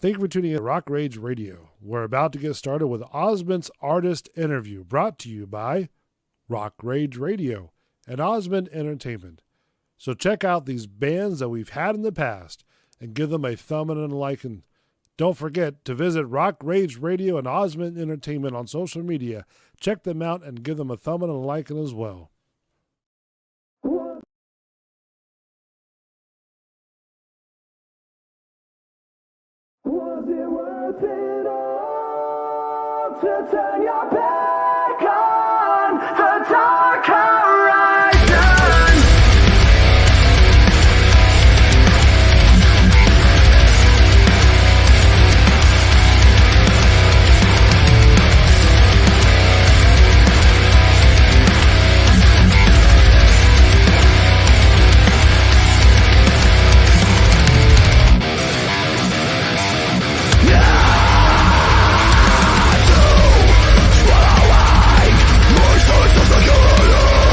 Thank you for tuning in to Rock Rage Radio. We're about to get started with Osment'S Artist Interview, brought to you by Rock Rage Radio and Osment Entertainment. So check out these bands that we've had in the past and give them a thumb and a like. And don't forget to visit Rock Rage Radio and Osment Entertainment on social media. Check them out and give them a thumb and a like as well. Was it worth it all to turn your back on the dark horizon? Swallow away, my sense of security.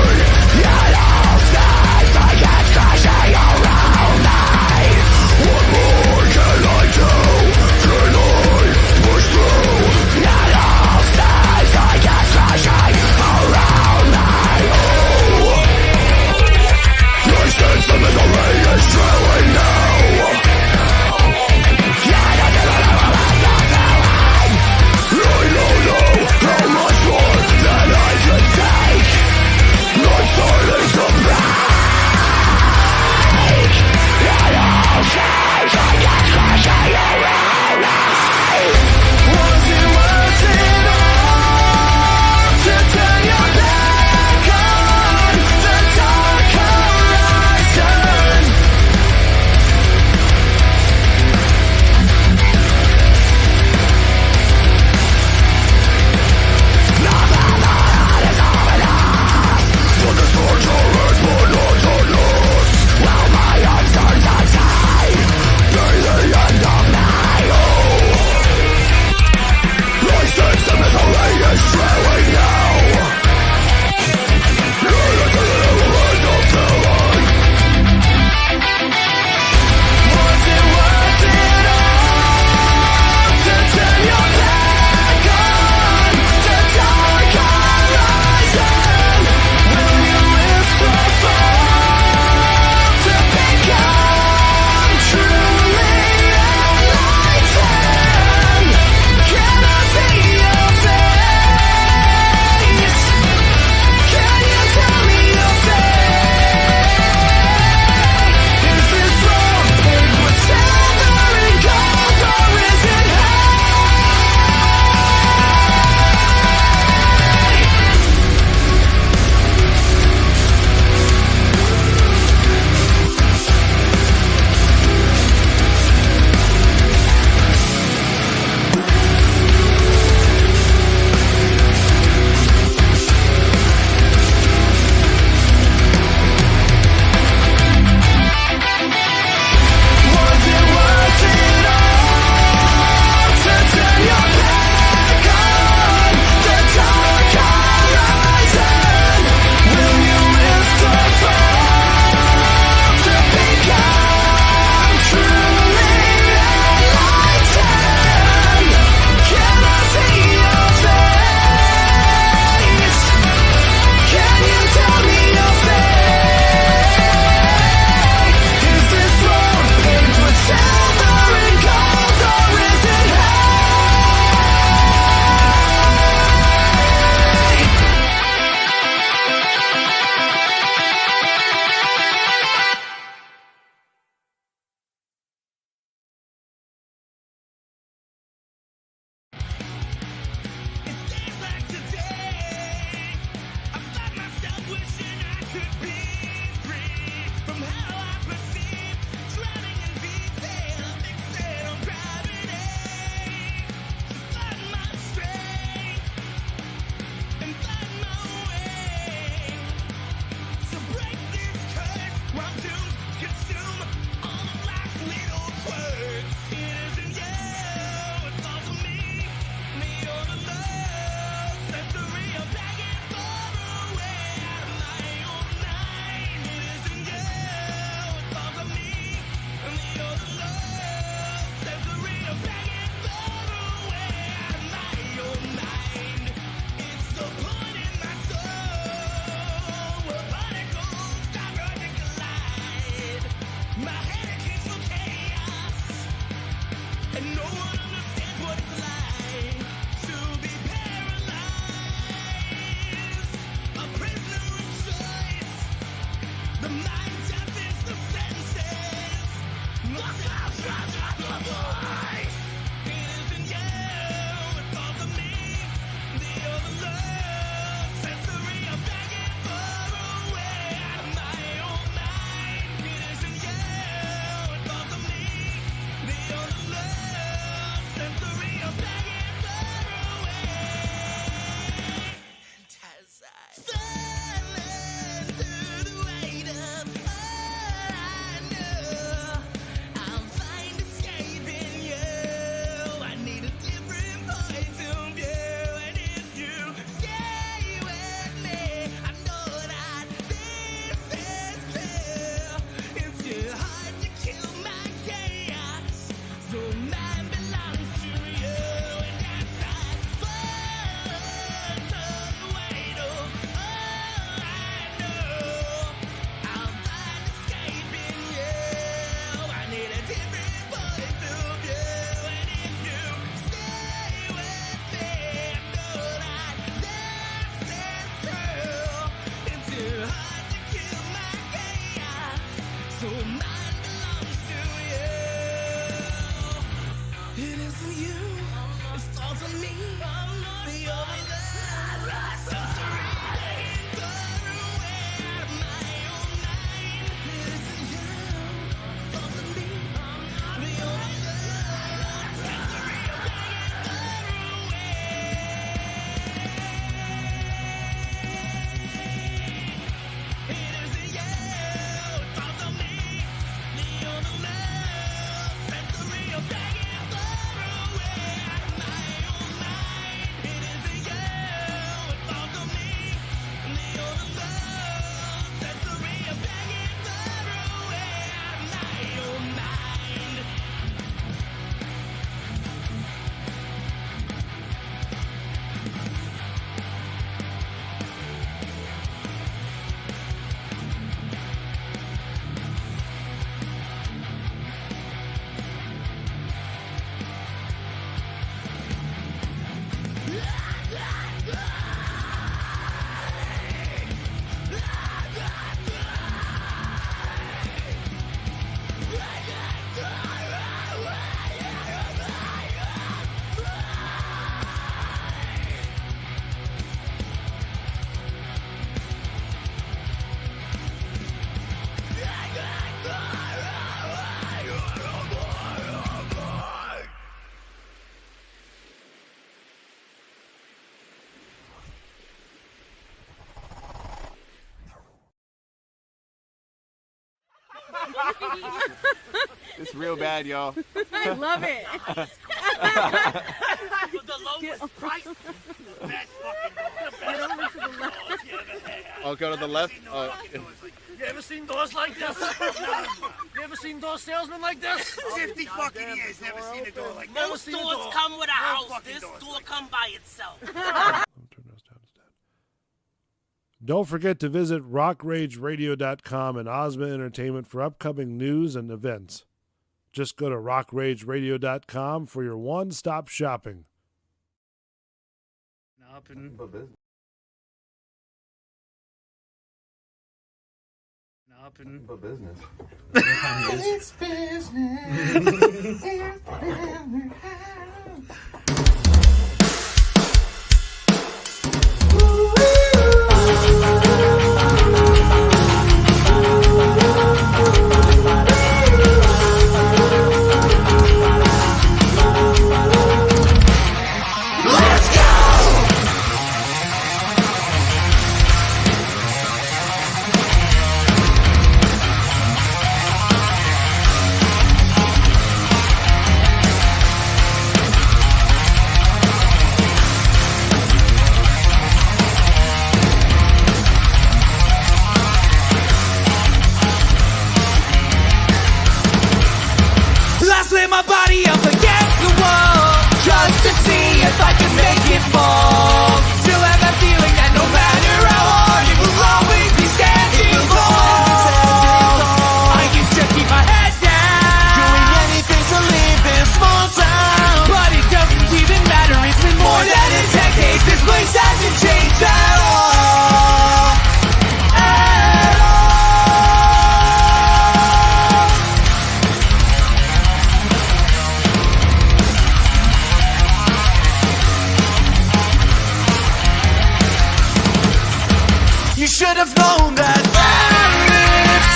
It's real bad, y'all. I love it. With the lowest price. Best fucking door. The best fucking doors you ever had. Oh, go to the left? Oh. You ever seen doors like this? You ever seen door salesmen like this? 50 fucking years, never seen a door like this. Most doors come with a house. This door come by itself. Turn those down instead. Don't forget to visit rockrageradio.com and Osmond Entertainment for upcoming news and events. Just go to rockrageradio.com for your one-stop shopping. Up and business. It's business. My body up against the wall, just to see if I can make it fall. Still have that feeling that no matter how hard, it will always be standing tall. I used to keep my head down, doing anything to leave this small town. But it doesn't even matter, it's been more than a decade. This place hasn't changed at all. You should have known that it's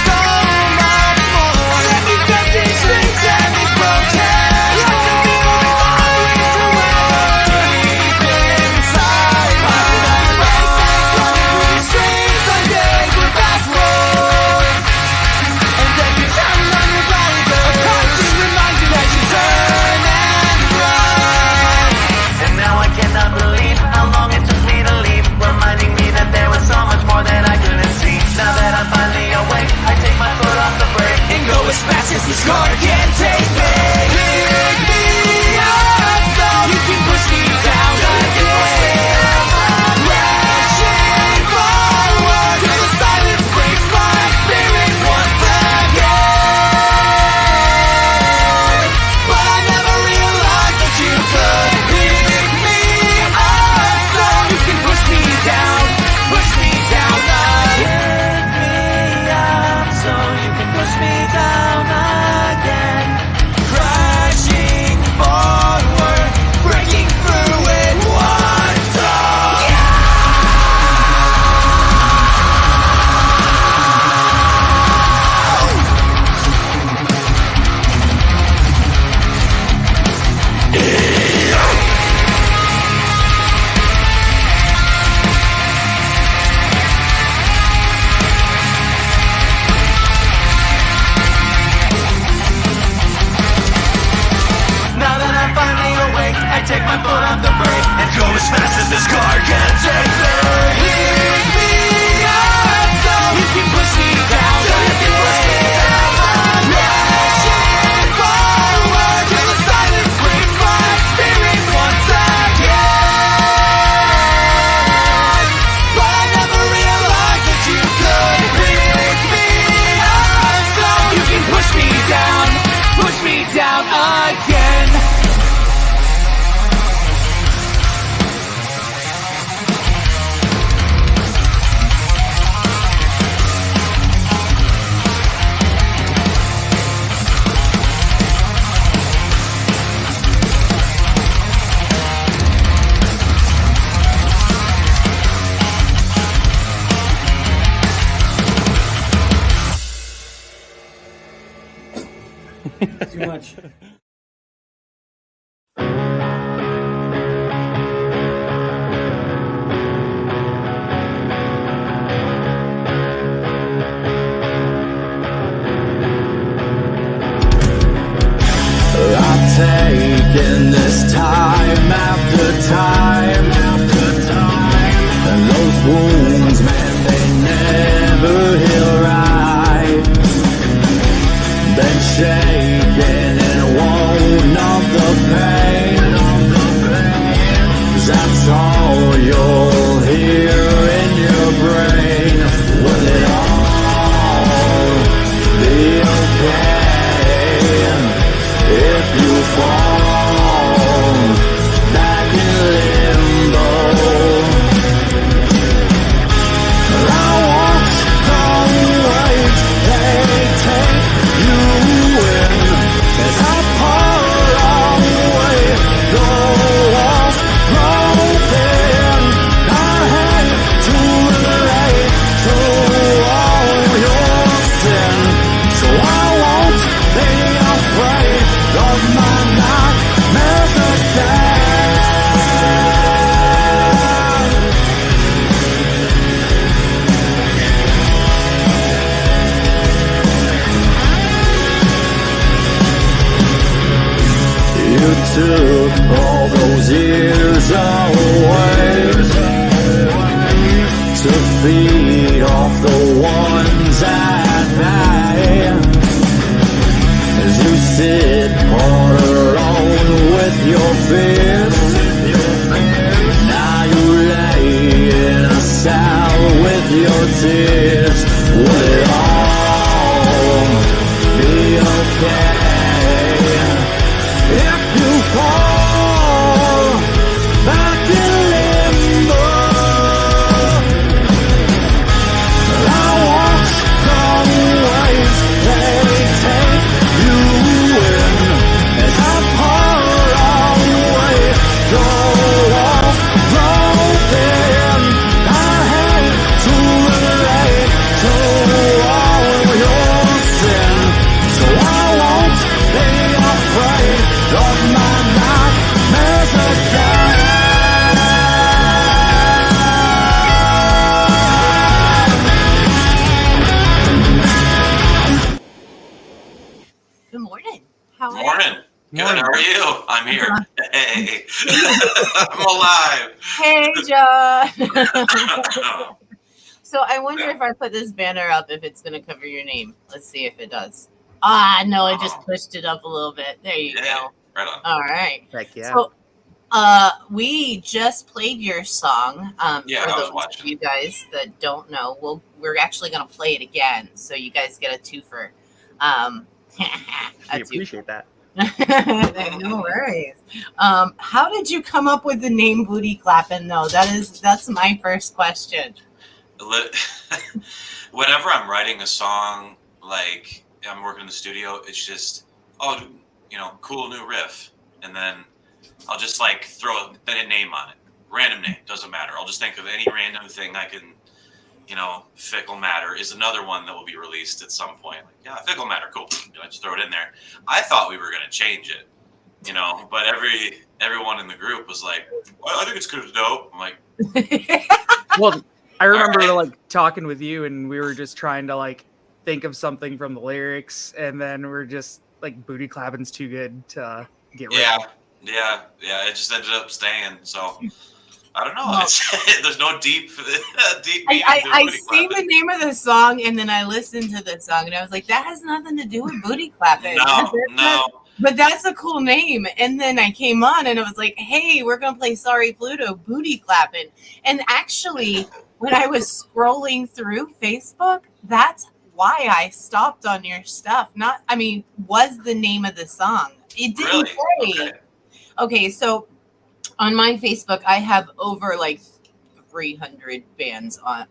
so much more. Let me get these strings and these broken. Let the people be falling forever deep inside. How that race that's running through the streets on days we're backwards. And then you turn on your rider, a constant reminder that you turn and run. And now I cannot believe how long it took me to leave, reminding me that there was so much more that I couldn't see. can't take my foot off the brake and go as fast as this car can take me. Pick me up so you can push me down, so you can push me down. I'm rushing forward till the silence breaks my spirit once again. But I never realized that you could pick me up so you can push me down again. Too much. I've taken this time after time after time, and those wounds, man, they never heal right. Been shaken and won't numb the pain. That's all you'll hear in your brain. Will it all be okay? If you fall back in limbo, I watch the waves, they take you in as I pour away the walls broken. I hate to relate to all your sin, so I won't be afraid of my nightmares again. You took all those years away to feed off the ones at bay. As you sit all alone with your fears, now you lay in a cell with your tears. Will it all be okay? If you fall back in limbo, I watch the waves, they take you in as I pour away the walls broken. I hate to relate to all your sin, so I won't be afraid of my nightmares again. Good morning. How are Morning. Good. How are you? I'm here. Hey, I'm alive. you? Hey, John. So I wonder if I put this banner up, if it's going to cover your name. Let's see if it does. Ah, no, I just pushed it up a little bit. There you go. Right on. All right. Heck yeah. So, we just played your song. Yeah, For I was those watching. of you guys that don't know, we're actually going to play it again, so you guys get a twofer. We A appreciate that. twofer. No worries. How did you come up with the name Booty Clappin'? Though that's my first question. Whenever I'm writing a song, like I'm working in the studio, it's just, cool new riff. And then I'll just like throw a name on it. Random name, doesn't matter. I'll just think of any random thing I can, Fickle Matter is another one that will be released at some point. Like, yeah, Fickle Matter, cool. I just throw it in there. I thought we were going to change it, but everyone in the group was like, well, I think it's kind of dope. I'm like, Well, I remember All right. like talking with you, and we were just trying to like think of something from the lyrics, and then we're just like, Booty Clappin's too good to get rid yeah. of. Yeah, it just ended up staying. So I don't know. There's no deep meaning to I booty seen clapping. the name of the song and then I listened to the song and I was like, that has nothing to do with booty clapping. No. But that's a cool name. And then I came on and it was like, hey, we're going to play Sorry Pluto, booty clapping. And actually, when I was scrolling through Facebook, that's why I stopped on your stuff. Was the name of the song. It didn't say. Okay, so on my Facebook, I have over like 300 bands on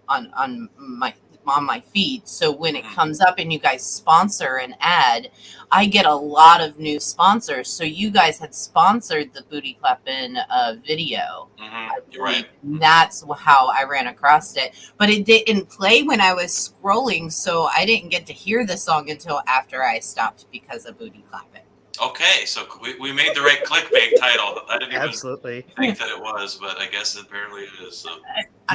my feed. So when it comes up and you guys sponsor an ad, I get a lot of new sponsors. So you guys had sponsored the Booty Clappin' video. You're right. That's how I ran across it. But it didn't play when I was scrolling, so I didn't get to hear the song until after I stopped because of Booty Clappin'. Okay, so we made the right clickbait title. I didn't even Absolutely think that it was, but I guess apparently it is. So.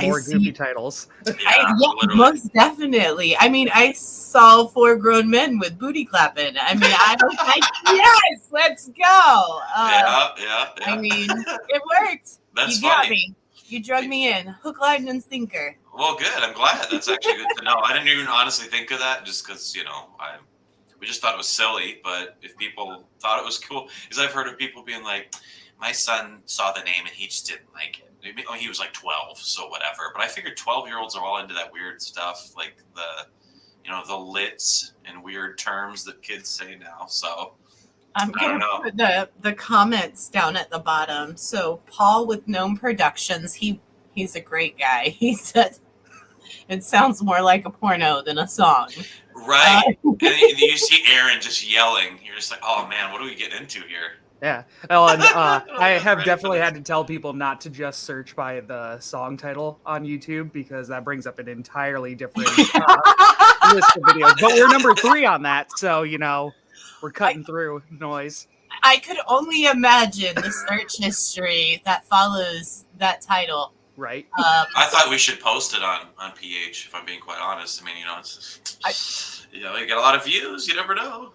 More goofy titles. Yeah, most definitely. I mean, I saw 4 grown men with booty clapping. I mean, I was like, yes, let's go. Yeah. I mean, it worked. That's you got funny. me. You drug me in. Hook, line, and sinker. Well, good. I'm glad. That's actually good to know. I didn't even honestly think of that just because, we just thought it was silly. But if people thought it was cool, because I've heard of people being like, my son saw the name and he just didn't like it. He was like 12, so whatever. But I figured 12-year-olds are all into that weird stuff, like the lits and weird terms that kids say now. So I'm going to put the comments down at the bottom. So Paul with Gnome Productions, he's a great guy. He said, it sounds more like a porno than a song. Right. And you see Aaron just yelling. You're just like, oh, man, what do we get into here? Yeah. Oh, and I have definitely had to tell people not to just search by the song title on YouTube because that brings up an entirely different list of videos. But we're number 3 on that, so, we're cutting through noise. I could only imagine the search history that follows that title. Right. I thought we should post it on PH, if I'm being quite honest. I mean, you get a lot of views. You never know.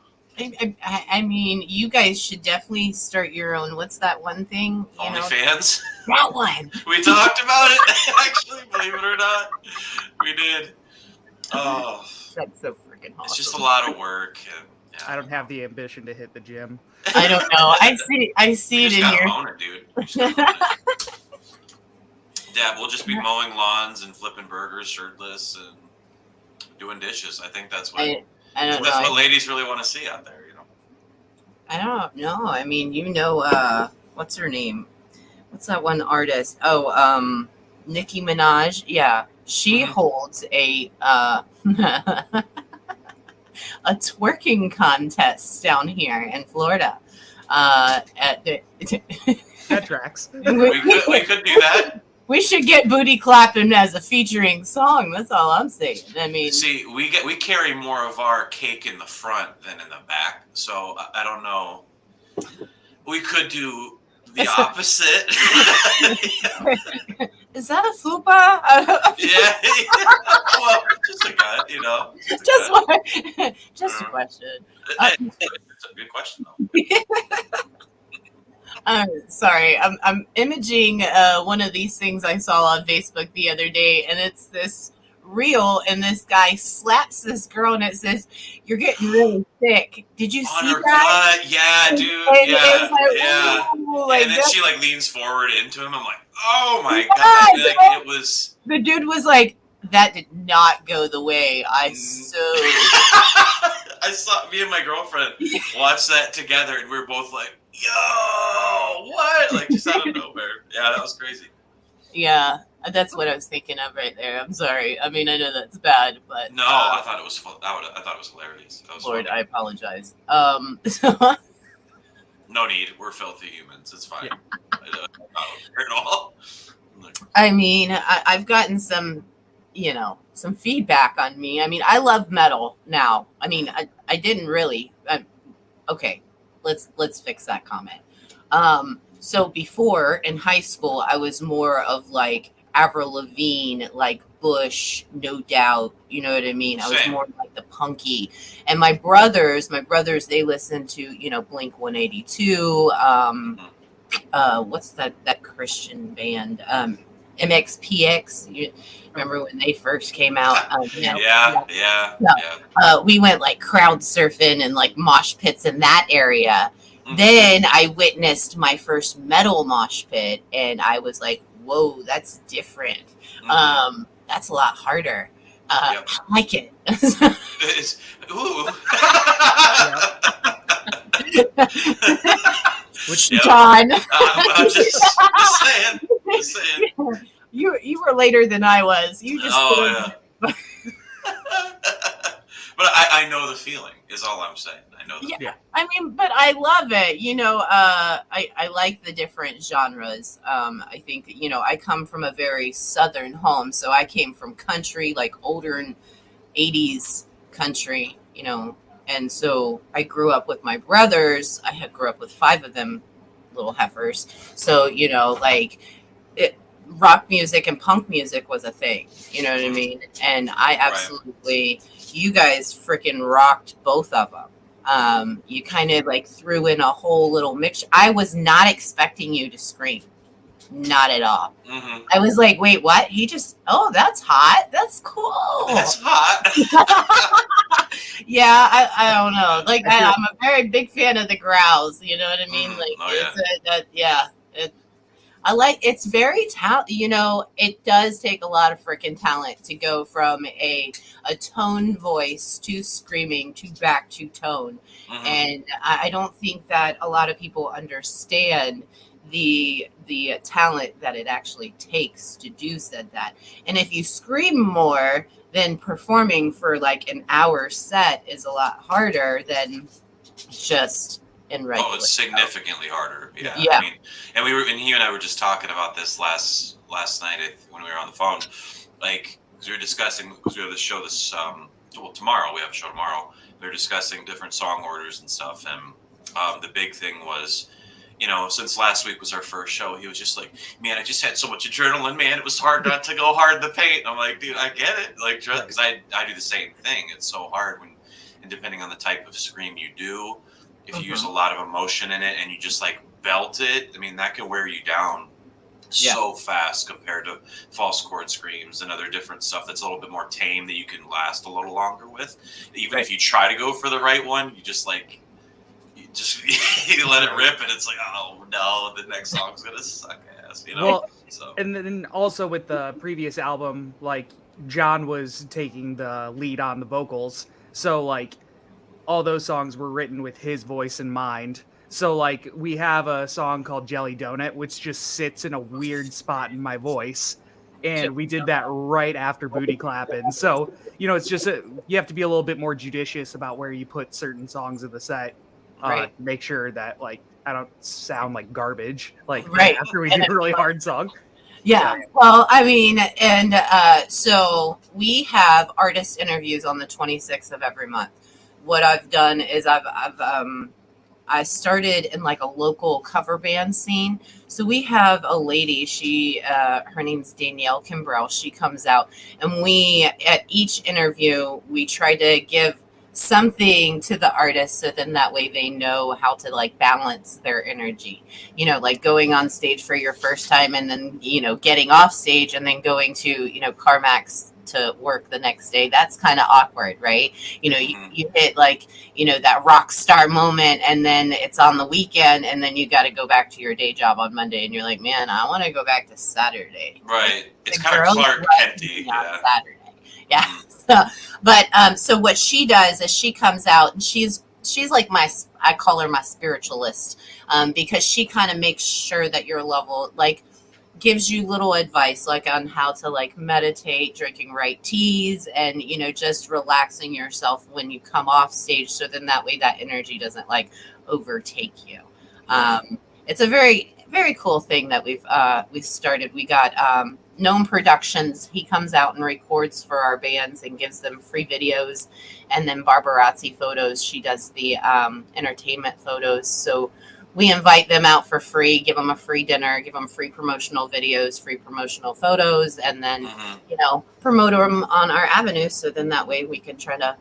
I mean, you guys should definitely start your own. What's that one thing? OnlyFans? That one. We talked about it, actually, believe it or not. We did. Oh. That's so freaking awesome. It's just a lot of work. And, I don't have the ambition to hit the gym. I don't know. I see it in here. Own it, dude. Yeah, we'll just be mowing lawns and flipping burgers shirtless and doing dishes. I think that's what that's what ladies really want to see out there, I don't know. I mean, what's her name? What's that one artist? Oh, Nicki Minaj. Yeah, she holds a a twerking contest down here in Florida. That tracks. We could do that. We should get Booty Clappin' as a featuring song. That's all I'm saying. I mean, see, we carry more of our cake in the front than in the back. So I don't know. We could do the opposite. Is that a fupa? Yeah. Well, just a gut, Just a question. It's a good question, though. Sorry, I'm imaging one of these things I saw on Facebook the other day, and it's this reel, and this guy slaps this girl, and it says, "You're getting really thick." Did you see that? Yeah, dude. And then she leans forward into him. I'm like, oh my god! It was. The dude was like, "That did not go the way I so." I saw me and my girlfriend watch that together, and we were both like, yo, what? Just out of nowhere. Yeah, that was crazy. Yeah, that's what I was thinking of right there. I'm sorry. I mean, I know that's bad, but no, I thought it was fun. I thought it was hilarious. That was Lord, funny. I apologize. No need. We're filthy humans. It's fine. I don't care at all. I mean, I've gotten some feedback on me. I mean, I love metal now. I mean, I didn't really. Okay, let's fix that comment. So before in high school, I was more of like Avril Lavigne, like Bush, No Doubt. You know what I mean? I was more like the punky. And my brothers, they listened to Blink 182. what's that Christian band? MXPX. You remember when they first came out? Yeah. We went like crowd surfing and like mosh pits in that area. Mhm. Then I witnessed my first metal mosh pit, and I was like, "Whoa, that's different. Mhm. That's a lot harder. Yep. I like it." It's, ooh. Which Yep. John, I'm just saying. Just saying. you were later than I was. You just Oh yeah. But I know the feeling. Is all I'm saying. I know the feeling. Yeah, I mean, but I love it. I like the different genres. I think I come from a very southern home, so I came from country, like older 80s country. And so I grew up with my brothers. I had grew up with 5 of them, little heifers. So like rock music and punk music was a thing. You know what I mean? And I absolutely, you guys freaking rocked both of them. You kind of like threw in a whole little mix. I was not expecting you to scream. Not at all. Mm-hmm. I was like, wait, what? That's hot. That's cool. That's hot. Yeah, I don't know. Like, I'm a very big fan of the growls. You know what I mean? It's very talent. It does take a lot of freaking talent to go from a tone voice to screaming to back to tone. Mhm. And I don't think that a lot of people understand the talent that it actually takes to do that. And if you scream more, then performing for like an hour set is a lot harder than just in regular. Oh, it's significantly harder. Yeah. Yeah. I mean, and he and I were just talking about this last night when we were on the phone. Like, because we were discussing, because we have this show tomorrow. We have a show tomorrow. We were discussing different song orders and stuff. And the big thing was, since last week was our first show, he was just like, man, I just had so much adrenaline, man. It was hard not to go hard in the paint. I'm like, dude, I get it. Like, because I do the same thing. It's so hard and depending on the type of scream you do, if you use a lot of emotion in it and you just like belt it, I mean, that can wear you down so fast compared to false chord screams and other different stuff that's a little bit more tame that you can last a little longer with. Even if you try to go for the right one, you just you let it rip and it's like, oh no, the next song's gonna suck ass, Well, so. and then also with the previous album, like John was taking the lead on the vocals, so like all those songs were written with his voice in mind. So like we have a song called Jelly Donut, which just sits in a weird spot in my voice. And we did that right after Booty Clappin'. So, it's just you have to be a little bit more judicious about where you put certain songs in the set. Make sure that like I don't sound like garbage after we do a really hard song. Yeah. Well, I mean, and so we have artist interviews on the 26th of every month. What I've done is I started in like a local cover band scene. So we have a lady, her name's Danielle Kimbrell. She comes out and at each interview, we try to give something to the artist so then that way they know how to like balance their energy, like going on stage for your first time and then getting off stage and then going to Carmax to work the next day. That's kind of awkward, right? You hit like that rock star moment and then it's on the weekend and then you got to go back to your day job on Monday and you're like, man, I want to go back to Saturday. Right. It's kind of Clark Kenty. Saturday. Yeah. So what she does is she comes out and she's like I call her my spiritualist, because she kind of makes sure that your level, like, gives you little advice, like on how to like meditate, drinking right teas, and just relaxing yourself when you come off stage. So then that way that energy doesn't like overtake you. It's a very, very cool thing that we've started. We got Gnome Productions. He comes out and records for our bands and gives them free videos. And then Barbarazzi Photos, she does the entertainment photos. So we invite them out for free, give them a free dinner, give them free promotional videos, free promotional photos, and then, promote them on our avenue. So then that way we can try to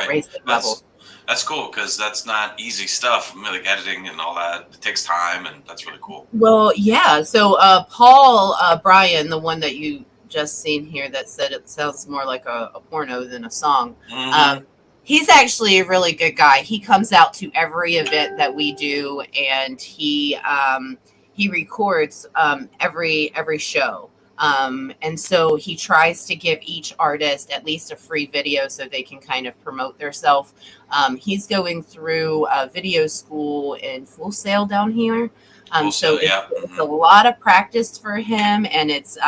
raise the level. That's cool because that's not easy stuff. Like editing and all that, it takes time, and that's really cool. Well, yeah. So Paul Bryan, the one that you just seen here, that said it sounds more like a porno than a song. Mhm. He's actually a really good guy. He comes out to every event that we do, and he records every show. And so he tries to give each artist at least a free video so they can kind of promote themselves. He's going through a video school in Full Sail down here. Full So Sail, yeah. it's a lot of practice for him, and it's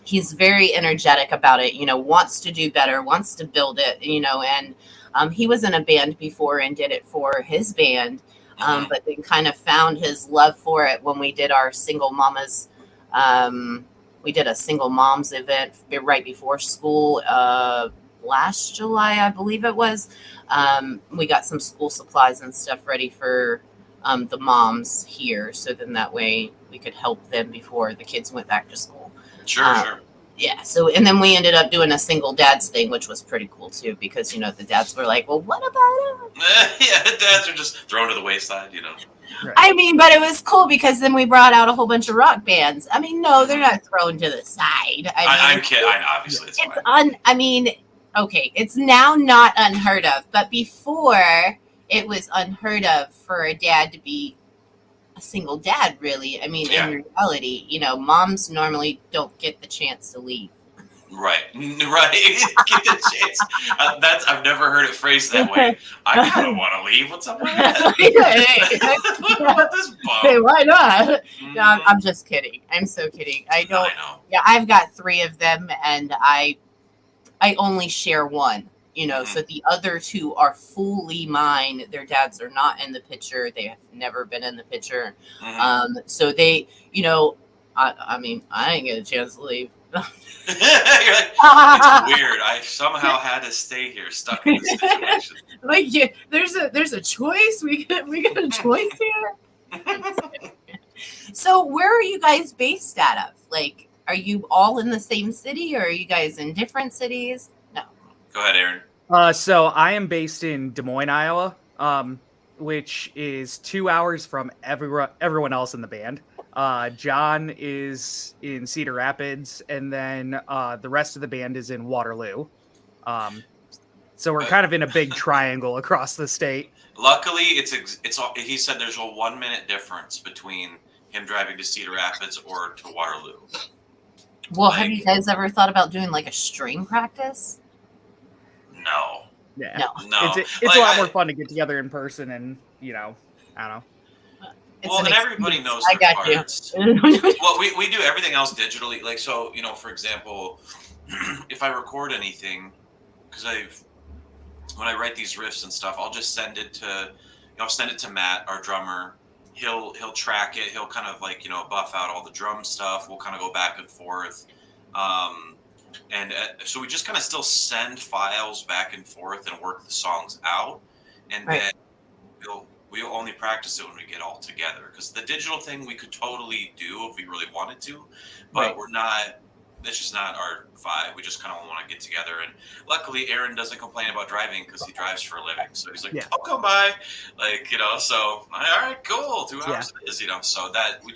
he's very energetic about it, wants to do better, wants to build it, and he was in a band before and did it for his band, but then kind of found his love for it when we did our single mamas. We did a single moms event right before school last July, I believe it was. We got some school supplies and stuff ready for the moms here, so then that way we could help them before the kids went back to school. Sure. Yeah. So, and then we ended up doing a single dads thing, which was pretty cool too, because the dads were like, "Well, what about Yeah, the dads are just thrown to the wayside, Right. I mean, but it was cool because then we brought out a whole bunch of rock bands. I mean, no, they're not thrown to the side. I'm kidding. I know, obviously, it's fine. Okay, it's now not unheard of, but before it was unheard of for a dad to be a single dad, really. I mean, Yeah. in reality, moms normally don't get the chance to leave. Right. Get the chance. I've never heard it phrased that way. I kind of want to leave. What's up with that? This bum. Hey, why not? No, Mhm. I'm just kidding. I'm so kidding. I No, don't. I know. Yeah, I've got 3 of them, and I only share one. So the other 2 are fully mine. Their dads are not in the picture. They have never been in the picture. Mhm. So they, I mean, I didn't get a chance to leave. You're like, it's weird. I somehow had to stay here, stuck in this situation. Like, yeah, there's a choice. We got a choice here. So where are you guys based out of? Like, are you all in the same city, or are you guys in different cities? No. Go ahead, Aaron. So I am based in Des Moines, Iowa, which is 2 hours from everyone else in the band. John is in Cedar Rapids, and then the rest of the band is in Waterloo. So we're kind of in a big triangle across the state. Luckily, it's all. He said there's a 1 minute difference between him driving to Cedar Rapids or to Waterloo. Well, have you guys ever thought about doing like a string practice? No. Yeah. No. It's a lot more fun to get together in person, and I don't know. Well, and everybody knows I their got you. parts. Well, we do everything else digitally. Like, so, for example, if I record anything, because when I write these riffs and stuff, I'll just send it to Matt, our drummer. He'll track it. He'll kind of like, buff out all the drum stuff. We'll kind of go back and forth. So we just kind of still send files back and forth and work the songs out. And then we'll only practice it when we get all together, because the digital thing we could totally do if we really wanted to, but we're not. That's just not our vibe. We just kind of want to get together. And luckily, Aaron doesn't complain about driving because he drives for a living. So he's like, "I'll come by," So all right, cool. 2 hours it is, So that we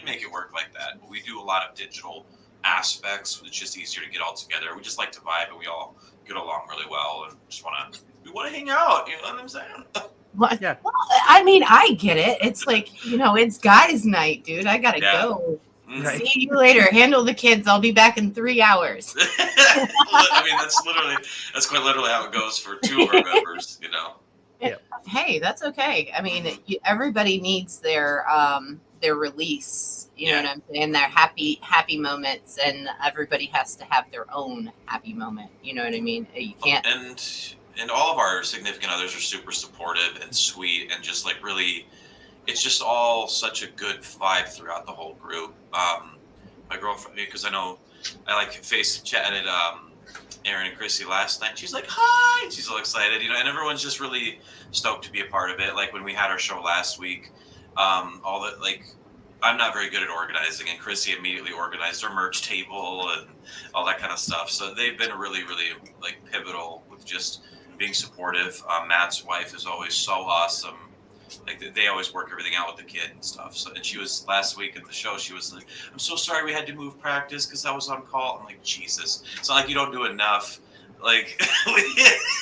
make it work like that. But we do a lot of digital aspects. It's just easier to get all together. We just like to vibe, and we all get along really well, and just want to hang out. You know what I'm saying? Well, I mean, I get it. It's like, it's guys' night, dude. I gotta go. Right. See you later. Handle the kids. I'll be back in 3 hours. I mean, that's quite literally how it goes for 2 of our members. Hey, that's okay. I mean, everybody needs their release. You know what I'm saying? Their happy moments, and everybody has to have their own happy moment. You know what I mean? You can't. And all of our significant others are super supportive and sweet, and just like really, it's just all such a good vibe throughout the whole group. My girlfriend, because I know I face chatted Aaron and Chrissy last night. She's like, "Hi!" She's all excited, and everyone's just really stoked to be a part of it. Like when we had our show last week, I'm not very good at organizing, and Chrissy immediately organized our merch table and all that kind of stuff. So they've been really, really pivotal with just being supportive. Matt's wife is always so awesome. Like they always work everything out with the kid and stuff. So, and she was last week at the show. She was like, "I'm so sorry we had to move practice because I was on call." I'm like, Jesus, it's not like you don't do enough. Like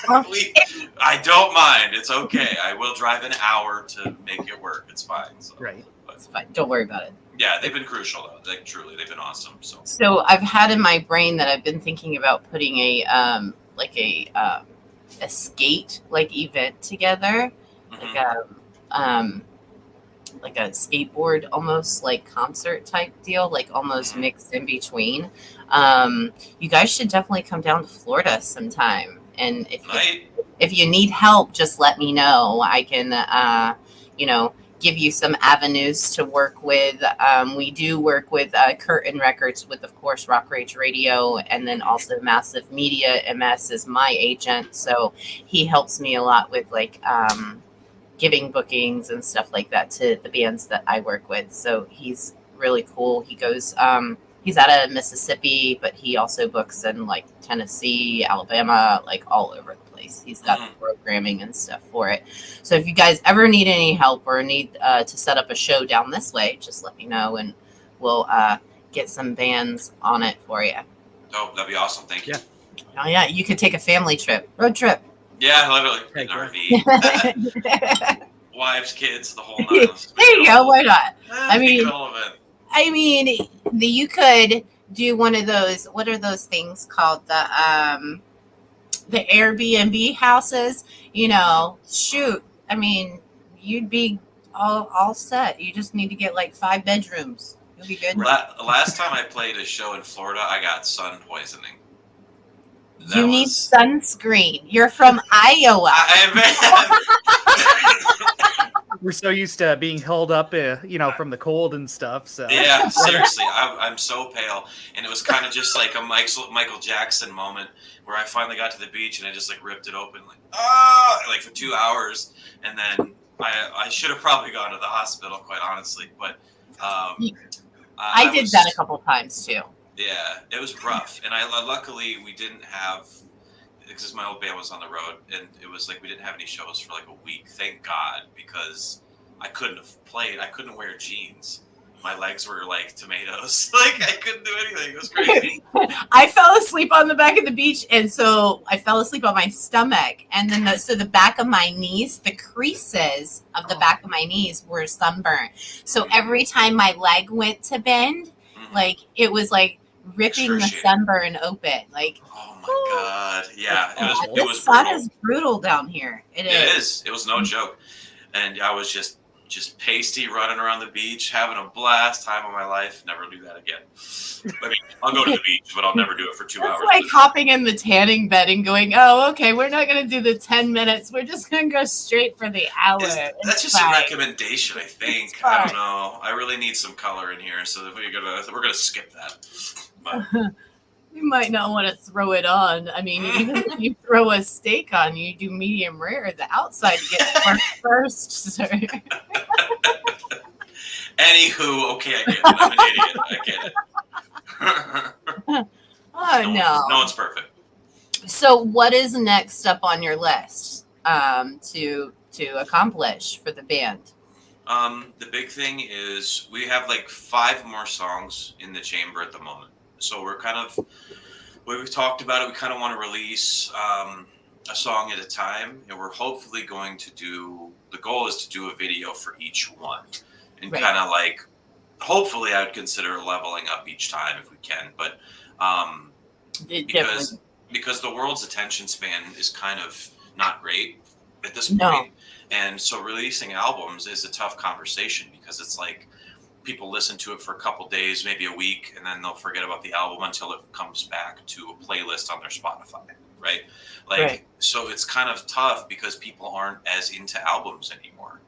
I don't mind. It's okay. I will drive an hour to make it work. It's fine. So, Right. It's fine. Don't worry about it. Yeah, they've been crucial though. Like truly, they've been awesome. So I've had in my brain that I've been thinking about putting a skate like event together, like a skateboard almost like concert type deal, like almost mixed in between. You guys should definitely come down to Florida sometime, and if you need help, just let me know. I can give you some avenues to work with. We do work with Curtain Records, with, of course, Rock Rage Radio, and then also Massive Media. MS is my agent, so he helps me a lot with like giving bookings and stuff like that to the bands that I work with. So he's really cool. He goes, he's out of Mississippi, but he also books in like Tennessee, Alabama, like all over the place. He's got the programming and stuff for it. So if you guys ever need any help or need to set up a show down this way, just let me know and we'll get some bands on it for you. Oh, that'd be awesome. Thank you. Oh yeah, you could take a family trip, road trip. Yeah, literally. An RV. Wives, kids, the whole nine. There you go. Why not? I mean, you could do one of those. What are those things called? The Airbnb houses. Shoot. I mean, you'd be all set. You just need to get like 5 bedrooms. You'll be good. Last time I played a show in Florida, I got sun poisoning. You need sunscreen. You're from Iowa. We're so used to being held up, from the cold and stuff. So yeah, seriously, I'm so pale, and it was kind of just like a Michael Jackson moment where I finally got to the beach and I just like ripped it open, like for 2 hours, and then I should have probably gone to the hospital, quite honestly, but I did that a couple times too. Yeah, it was rough, and luckily we didn't have, because my old band was on the road, and it was like we didn't have any shows for like a week. Thank God, because I couldn't have played. I couldn't wear jeans. My legs were like tomatoes. Like I couldn't do anything. It was crazy. I fell asleep on the back of the beach, and so I fell asleep on my stomach, and then the back of my knees, the creases of the back of my knees were sunburned. So every time my leg went to bend, like it was like ripping the sunburn open. Like, oh my God. Yeah. It was sun brutal. is brutal down here. It is. It was no joke. And I was just pasty running around the beach, having a blast, time of my life. Never do that again. I mean, I'll go to the beach, but I'll never do it for 2 hours. It's like hopping in the tanning bed and going, oh, okay, we're not going to do the 10 minutes. We're just going to go straight for the hour. That's just a recommendation, I think. I don't know. I really need some color in here, so we're gonna skip that. But you might not want to throw it on. I mean, even if you throw a steak on, you do medium rare. The outside gets burnt first, sir. Anywho, okay, I get it. I'm an idiot. I get it. No. No one's perfect. So, what is next up on your list to accomplish for the band? The big thing is we have like 5 more songs in the chamber at the moment. So we're kind of, we've talked about it, we kind of want to release a song at a time, and we're hopefully going to do, the goal is to do a video for each one, and kind of like, hopefully I would consider leveling up each time if we can, but because the world's attention span is kind of not great at this point. And so releasing albums is a tough conversation, because it's like people listen to it for a couple days, maybe a week, and then they'll forget about the album until it comes back to a playlist on their Spotify, right? Like, so it's kind of tough because people aren't as into albums anymore.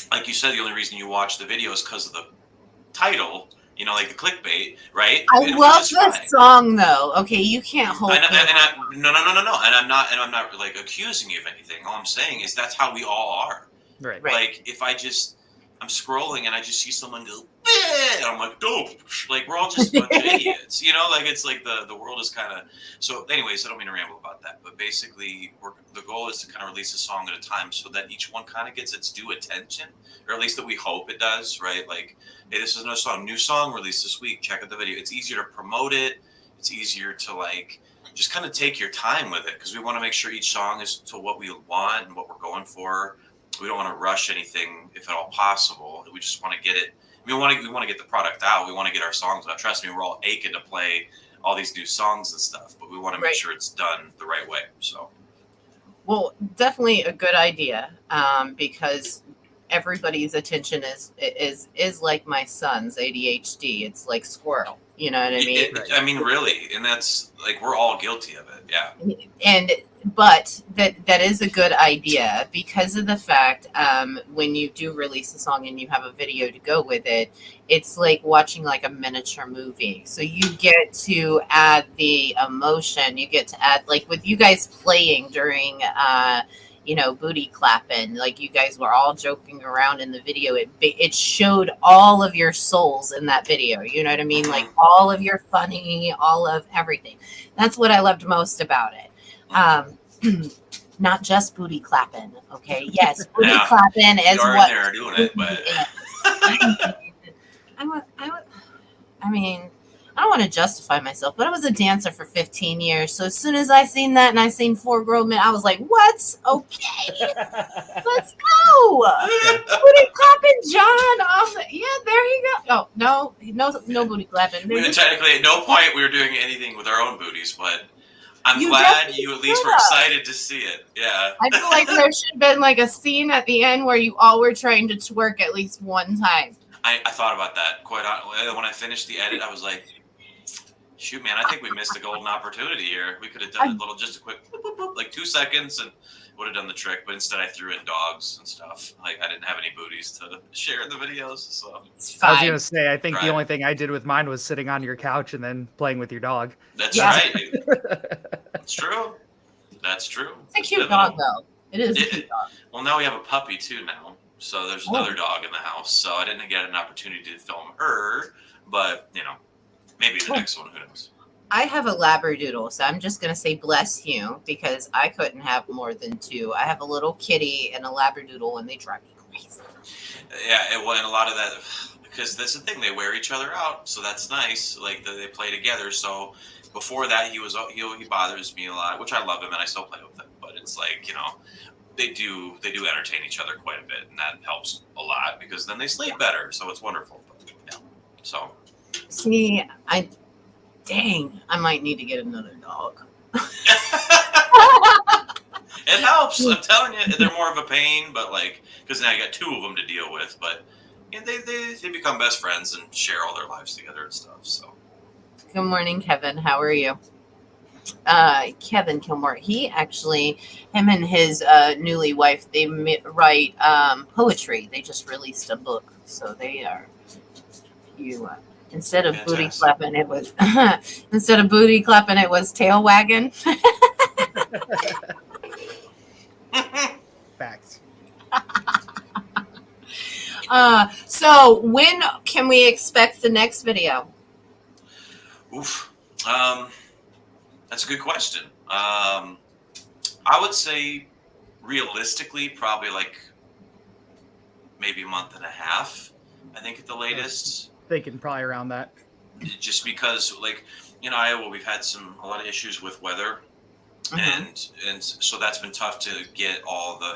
Like you said, the only reason you watch the video is because of the title, like the clickbait, right? I love the song, though. Okay, you can't hold. No. And I'm not like accusing you of anything. All I'm saying is that's how we all are. Right. Like if I just I'm scrolling and I just see someone go, "Bleh!" And I'm like, dope. Like, we're all just a bunch of idiots, you know? Like, it's like the world is kind of... So anyways, I don't mean to ramble about that, but basically the goal is to kind of release a song at a time so that each one kind of gets its due attention, or at least that we hope it does, right? Like, hey, this is another new song released this week. Check out the video. It's easier to promote it. It's easier to, like, just kind of take your time with it, because we want to make sure each song is to what we want and what we're going for. We don't want to rush anything if at all possible. We just want to get it. We want to get the product out. We want to get our songs out. Trust me, we're all aching to play all these new songs and stuff, but we want to make sure it's done the right way. So, well, definitely a good idea, because everybody's attention is like my son's ADHD. It's like squirrel. You know what I mean? I mean, really, and that's like, we're all guilty of it. Yeah. But that is a good idea, because of the fact, when you do release a song and you have a video to go with it, it's like watching like a miniature movie. So you get to add the emotion. You get to add, like with you guys playing during, booty clapping, like you guys were all joking around in the video. It showed all of your souls in that video. You know what I mean? Like all of your funny, all of everything. That's what I loved most about it. Not just booty clapping, okay? Yes, booty clapping is what they're doing it, but I mean, I don't want to justify myself, but I was a dancer for 15 years. So as soon as I seen that and I seen 4 grown men, I was like, "What? Okay, let's go, booty clapping, John." Yeah, there you go. Oh no booty clapping. Technically, at no point we were doing anything with our own booties, but I'm glad you at least were excited to see it. Yeah. I feel like there should have been like a scene at the end where you all were trying to twerk at least one time. I thought about that quite honestly. When I finished the edit, I was like, shoot, man, I think we missed a golden opportunity here. We could have done just a quick, boop, boop, boop, like 2 seconds, and would have done the trick. But instead I threw in dogs and stuff. Like, I didn't have any booties to share in the videos. So I was going to say, I think the only thing I did with mine was sitting on your couch and then playing with your dog. That's right. That's true. That's true. It's a cute dog, though. It is a cute dog. Well, now we have a puppy, too, now. So there's another dog in the house. So I didn't get an opportunity to film her. But, maybe the next one, who knows? I have a Labradoodle, so I'm just going to say bless you, because I couldn't have more than 2. I have a little kitty and a Labradoodle, and they drive me crazy. Yeah, and a lot of that, because that's the thing, they wear each other out, so that's nice. Like, they play together. So before that, he bothers me a lot, which I love him and I still play with him. But it's like, they do entertain each other quite a bit, and that helps a lot, because then they sleep better. So it's wonderful. But, yeah. So. See, I might need to get another dog. It helps. I'm telling you, they're more of a pain, but because now you got 2 of them to deal with. But they become best friends and share all their lives together and stuff. So. Good morning, Kevin. How are you? Kevin Kilmore. Him and his newly wife, they write poetry. They just released a book, so they are. Instead of booty clapping, it was tail wagging. Facts. So when can we expect the next video? Oof. That's a good question. I would say realistically, probably maybe a month and a half, I think, at the latest. Thinking probably around that. Just because, in Iowa, we've had a lot of issues with weather, and so that's been tough to get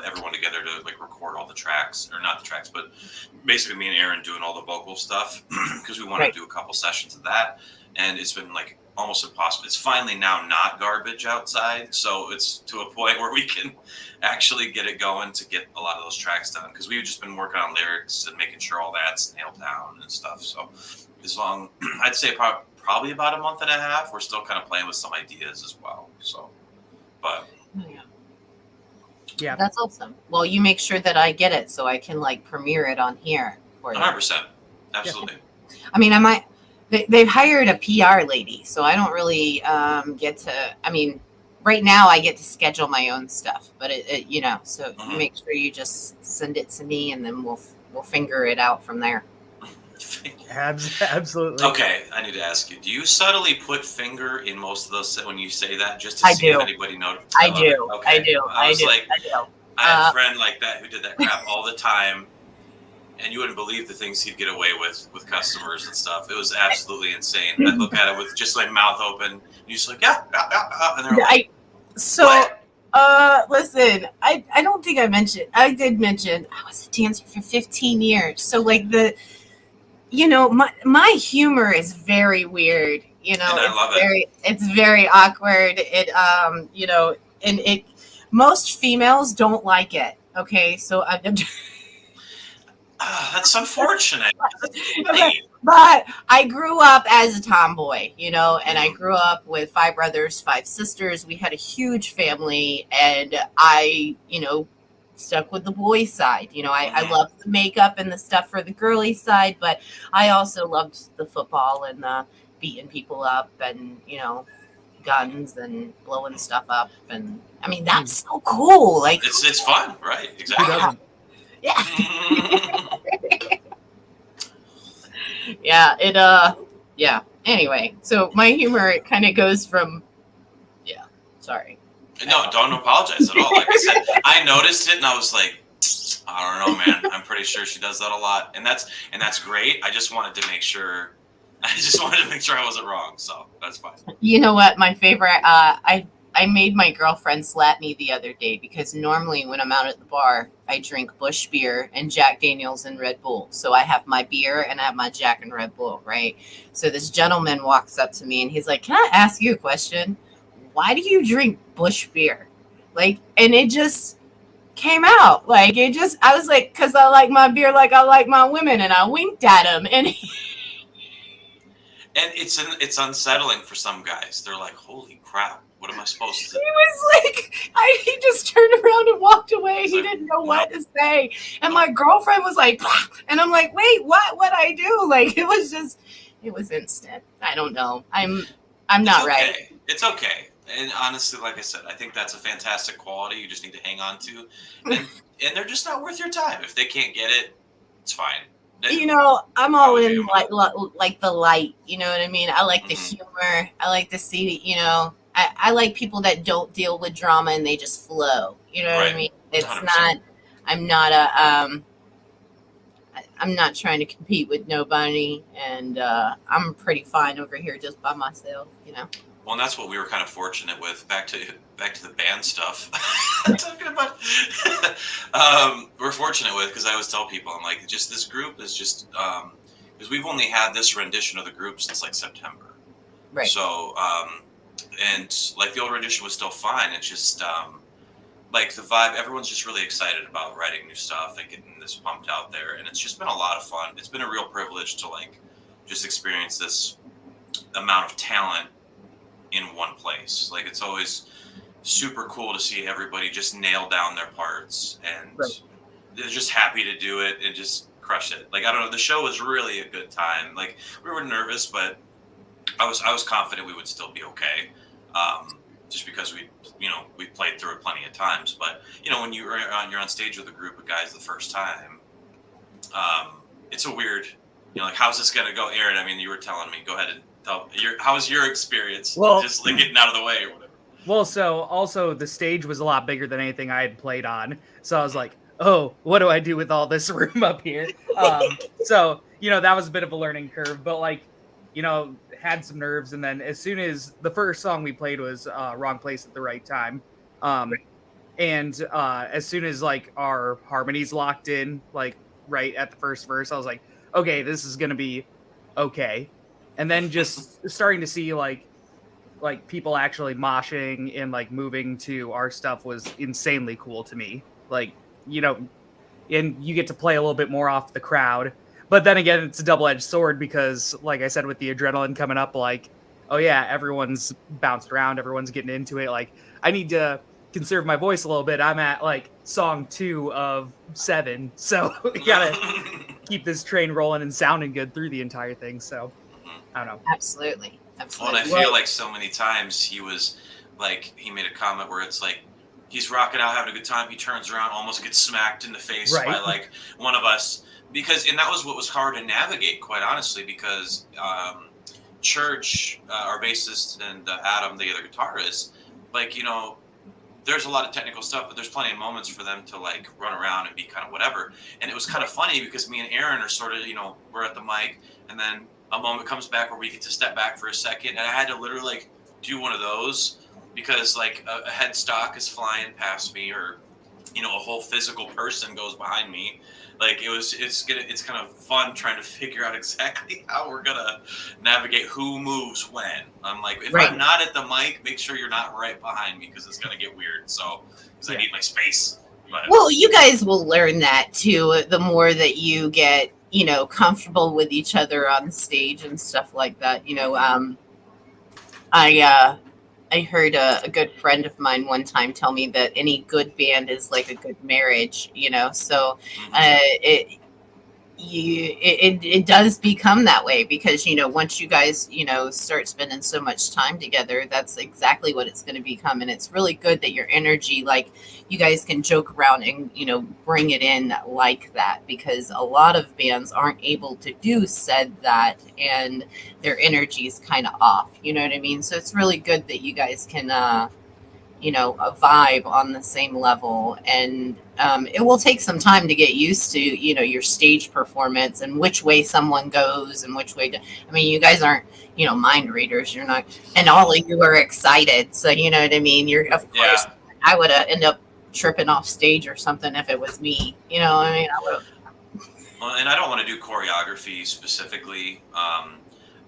everyone together to record all the tracks, or not the tracks, but basically me and Aaron doing all the vocal stuff, because we want to do a couple sessions of that, and it's been almost impossible. It's finally now not garbage outside, so it's to a point where we can actually get it going to get a lot of those tracks done, because we've just been working on lyrics and making sure all that's nailed down and stuff. So I'd say probably about a month and a half. We're still kind of playing with some ideas as well. So, but yeah, that's awesome. Well, you make sure that I get it so I can premiere it on here for you. 100%, absolutely. I mean, I might. They've hired a PR lady, so I don't really get to. I mean, right now I get to schedule my own stuff, but so you make sure you just send it to me, and then we'll we'll figure it out from there. Absolutely. Okay, I need to ask you: do you subtly put finger in most of those when you say that, just to see if anybody notices? I do. Okay. I do. I was like, I do. I had a friend like that who did that crap all the time, and you wouldn't believe the things he'd get away with customers and stuff. It was absolutely insane. I'd look at it with just my mouth open, and you're just like, yeah, and they're like, listen, I don't think I mentioned. I did mention I was a dancer for 15 years. So like my humor is very weird. You know, it's very awkward. It and it most females don't like it. Okay, so that's unfortunate. But I grew up as a tomboy, and I grew up with 5 brothers, 5 sisters. We had a huge family, and I, stuck with the boy side. I loved the makeup and the stuff for the girly side, but I also loved the football and the beating people up and, guns and blowing stuff up. And I mean, that's so cool. Like it's fun, right? Exactly. Yeah. Yeah. Anyway, so my humor, it kind of goes from, sorry. No, don't apologize at all. Like I said, I noticed it and I was like, I don't know, man. I'm pretty sure she does that a lot, and that's great. I just wanted to make sure. I wasn't wrong, so that's fine. You know what? My favorite. I made my girlfriend slap me the other day because normally when I'm out at the bar, I drink Busch beer and Jack Daniels and Red Bull. So I have my beer and I have my Jack and Red Bull, right? So this gentleman walks up to me and he's like, "Can I ask you a question? Why do you drink Busch beer?" And it just came out. I was like, "'Cause I like my beer like I like my women," and I winked at him, and and it's unsettling for some guys. They're like, "Holy crap, what am I supposed to do?" He was like, he just turned around and walked away. He didn't know what to say, and my girlfriend was like, "Bah!" And I'm like, "Wait, what I do?" It was instant. I don't know. I'm not right. It's okay. And honestly, like I said, I think that's a fantastic quality. You just need to hang on to, and they're just not worth your time. If they can't get it, it's fine. I'm all in like the light. You know what I mean? I like the humor. I like to see. I like people that don't deal with drama and they just flow. You know what I mean? It's 100%. Not. I'm not trying to compete with nobody, and I'm pretty fine over here just by myself. Well, and that's what we were kind of fortunate with. Back to the band stuff. Talking about, we're fortunate with, because I always tell people, I'm like, just this group is just because we've only had this rendition of the group since like September. Right. So and like the old rendition was still fine. It's just like the vibe. Everyone's just really excited about writing new stuff and getting this pumped out there, and it's just been a lot of fun. It's been a real privilege to just experience this amount of talent in one place. It's always super cool to see everybody just nail down their parts, and they're just happy to do it and just crush it. I don't know, the show was really a good time. We were nervous, but I was confident we would still be okay. Just because we played through it plenty of times. But when you're on stage with a group of guys the first time, it's a weird, how's this gonna go, Aaron? I mean, you were telling me. Go ahead and tell. How was your experience? Well, just getting out of the way or whatever. Well, so also the stage was a lot bigger than anything I had played on. So I was like, oh, what do I do with all this room up here? So that was a bit of a learning curve, but had some nerves. And then as soon as the first song we played was Wrong Place at the Right Time. And as soon as our harmonies locked in, right at the first verse, I was like, okay, this is going to be okay. And then just starting to see people actually moshing and moving to our stuff was insanely cool to me. And you get to play a little bit more off the crowd. But then again, it's a double-edged sword because, like I said, with the adrenaline coming up, oh yeah, everyone's bounced around, everyone's getting into it. I need to conserve my voice a little bit. I'm at song 2 of 7, so we gotta keep this train rolling and sounding good through the entire thing. So I don't know. Absolutely. Well, and I feel so many times he was he made a comment where it's he's rocking out, having a good time. He turns around, almost gets smacked in the face by like one of us, and that was what was hard to navigate, quite honestly, because Church, our bassist, and Adam, the other guitarist, like, you know, there's a lot of technical stuff, but there's plenty of moments for them to like run around and be kind of whatever. And it was kind of funny because me and Aaron are sort of, you know, we're at the mic, and then a moment comes back where we get to step back for a second, and I had to literally like do one of those because like a headstock is flying past me, or you know, a whole physical person goes behind me. Like it's kind of fun trying to figure out exactly how we're gonna navigate who moves when. I'm like, if I'm not at the mic, make sure you're not right behind me because it's gonna get weird. So because I need my space. But, well, you guys will learn that too. The more that you get, you know, comfortable with each other on stage and stuff like that. You know, I heard a good friend of mine one time tell me that any good band is like a good marriage, you know. So it does become that way because, you know, once you guys, you know, start spending so much time together, that's exactly what it's going to become. And it's really good that your energy, like, you guys can joke around and, you know, bring it in like that, because a lot of bands aren't able to do said that, and their energy is kind of off, you know what I mean? So it's really good that you guys can you know, a vibe on the same level. And it will take some time to get used to, you know, your stage performance and which way someone goes and which way I mean, you guys aren't, you know, mind readers. You're not, and all of you are excited. So, you know what I mean? You're, of course, I would have ended up tripping off stage or something if it was me. You know what I mean? I would have. Well, and I don't want to do choreography specifically.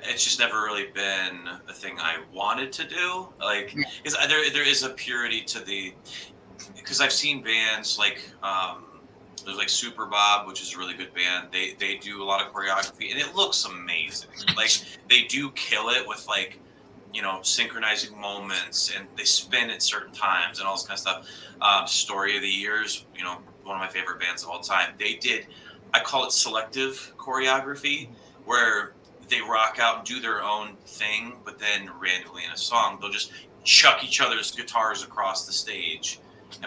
It's just never really been a thing I wanted to do. Like, because there is a purity to because I've seen bands like, there's like Super Bob, which is a really good band. They do a lot of choreography, and it looks amazing. Like, they do kill it with, like, you know, synchronizing moments, and they spin at certain times and all this kind of stuff. Story of the Years, you know, one of my favorite bands of all time. They did, I call it selective choreography, where they rock out and do their own thing, but then randomly in a song, they'll just chuck each other's guitars across the stage,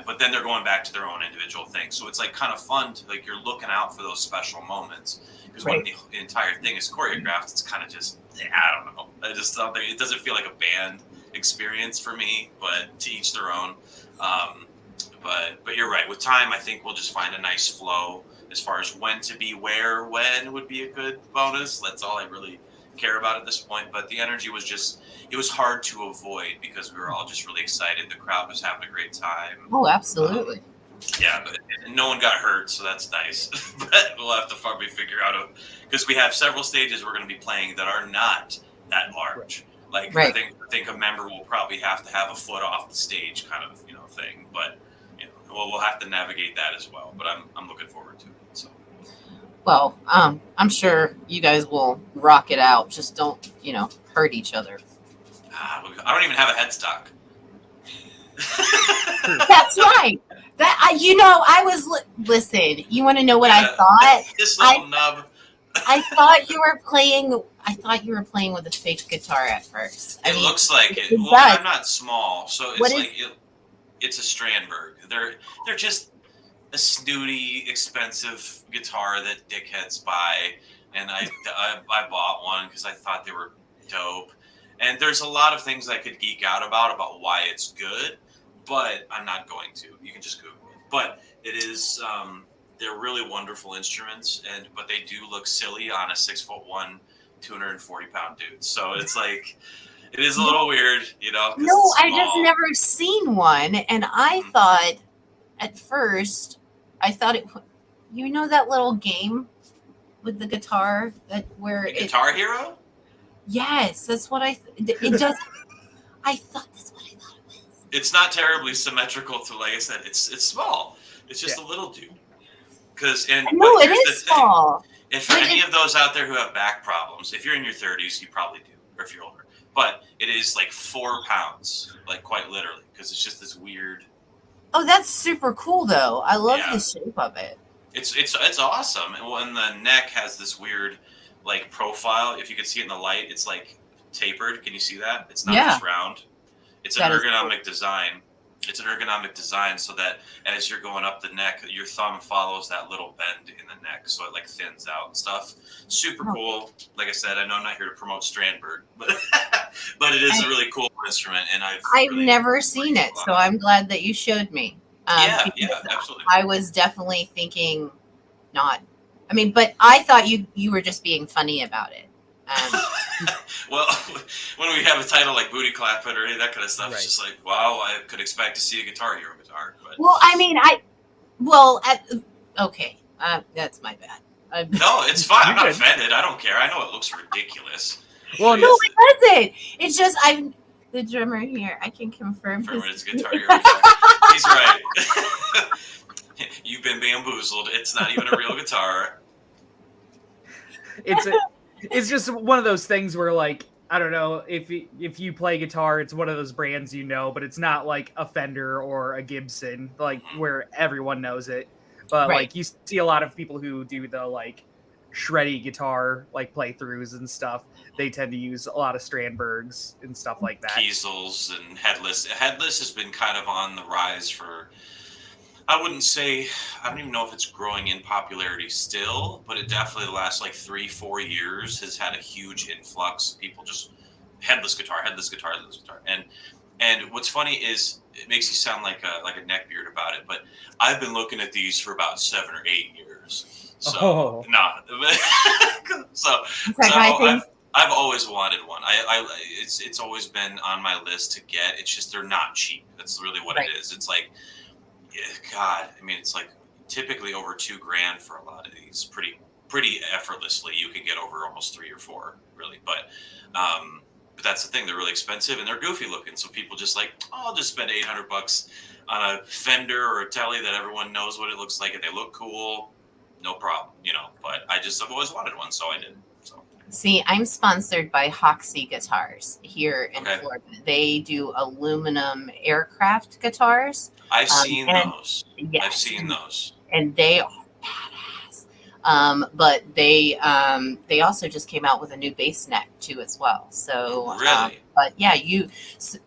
but then they're going back to their own individual thing. So it's like kind of fun to, like, you're looking out for those special moments, because when the entire thing is choreographed, it's kind of just, I don't know. I just don't think, it doesn't feel like a band experience for me, but to each their own. But you're right. With time, I think we'll just find a nice flow. As far as when to be where, when would be a good bonus. That's all I really care about at this point. But the energy was just, it was hard to avoid because we were all just really excited. The crowd was having a great time. Oh, absolutely. Yeah, but no one got hurt, so that's nice. But we'll have to probably figure out, because we have several stages we're going to be playing that are not that large. Like, I think a member will probably have to have a foot off the stage kind of, you know, thing. But you know, we'll have to navigate that as well. But I'm looking forward to it. So. Well, I'm sure you guys will rock it out. Just don't, you know, hurt each other. I don't even have a headstock. That's right. That you know, I was listen. You want to know what I thought? This little nub. I thought you were playing. I thought you were playing with a fake guitar at first. It looks like it. Well, I'm not small, so it's it's a Strandberg. They're just a snooty, expensive guitar that dickheads buy, and I bought one because I thought they were dope. And there's a lot of things I could geek out about why it's good, but I'm not going to. You can just Google it. But it is, they're really wonderful instruments, but they do look silly on a 6'1", 240-pound dude. So it's like, it is a little weird, you know. No, I just never seen one, and I thought at first, I thought it. You know that little game with the guitar Guitar Hero? Yes, that's what it does. I thought that's what I thought it was. It's not terribly symmetrical to, like I said, it's small. It's just a little dude. No, it is small. And for any of those out there who have back problems, if you're in your 30s, you probably do, or if you're older. But it is like 4 pounds, like quite literally, because it's just this weird. Oh, that's super cool, though. I love the shape of it. It's awesome. And the neck has this weird, like, profile. If you could see it in the light, it's like tapered. Can you see that? It's not just round. It's an ergonomic design. it's an ergonomic design so that as you're going up the neck, your thumb follows that little bend in the neck, so it like thins out and stuff. Super cool. Like I said, I know I'm not here to promote Strandberg, but but it is a really cool instrument, and I've really never seen it, so I'm glad that you showed me. Yeah, Because absolutely. I was definitely thinking not. I mean, but I thought you were just being funny about it. Well, when we have a title like Booty Clapping or any of that kind of stuff, it's just like, wow, I could expect to see a Guitar Hero guitar. But well, I mean, okay, that's my bad. no, it's fine. I'm not offended. I don't care. I know it looks ridiculous. Well, no, it doesn't. It's just the drummer here. I can confirm. It's Guitar Hero guitar. He's right. You've been bamboozled. It's not even a real guitar. It's just one of those things where, like, I don't know, if you play guitar, it's one of those brands you know, but it's not like a Fender or a Gibson, like where everyone knows it. But like you see a lot of people who do the like shreddy guitar like playthroughs and stuff. They tend to use a lot of Strandbergs and stuff like that. Kiesels and Headless. Headless has been kind of on the rise for. I wouldn't say, I don't even know if it's growing in popularity still, but it definitely the last like 3-4 years has had a huge influx. People just headless guitar. And what's funny is it makes you sound like a neckbeard about it, but I've been looking at these for about 7 or 8 years. So I've always wanted one. It's always been on my list to get. It's just they're not cheap. That's really what it is. It's like, God, I mean, it's like typically over $2,000 for a lot of these. Pretty effortlessly, you can get over almost 3 or 4, really. But that's the thing; they're really expensive and they're goofy looking. So people just like, oh, I'll just spend $800 on a Fender or a Tele that everyone knows what it looks like and they look cool. No problem, you know. But I've always wanted one, so I did. So. See, I'm sponsored by Hoxie Guitars here in Florida. They do aluminum aircraft guitars. I've seen those. Yes, I've seen those. And they are badass. But they also just came out with a new bass neck too as well. So really? But yeah,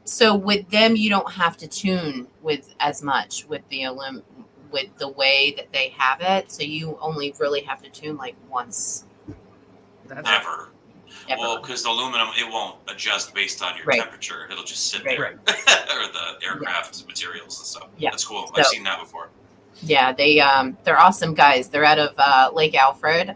so with them you don't have to tune with as much with the way that they have it. So you only really have to tune like once. Ever. Well, because the aluminum, it won't adjust based on your temperature. It'll just sit there. or the aircraft materials and stuff. Yeah. That's cool. I've seen that before. Yeah, they're awesome guys. They're out of Lake Alfred,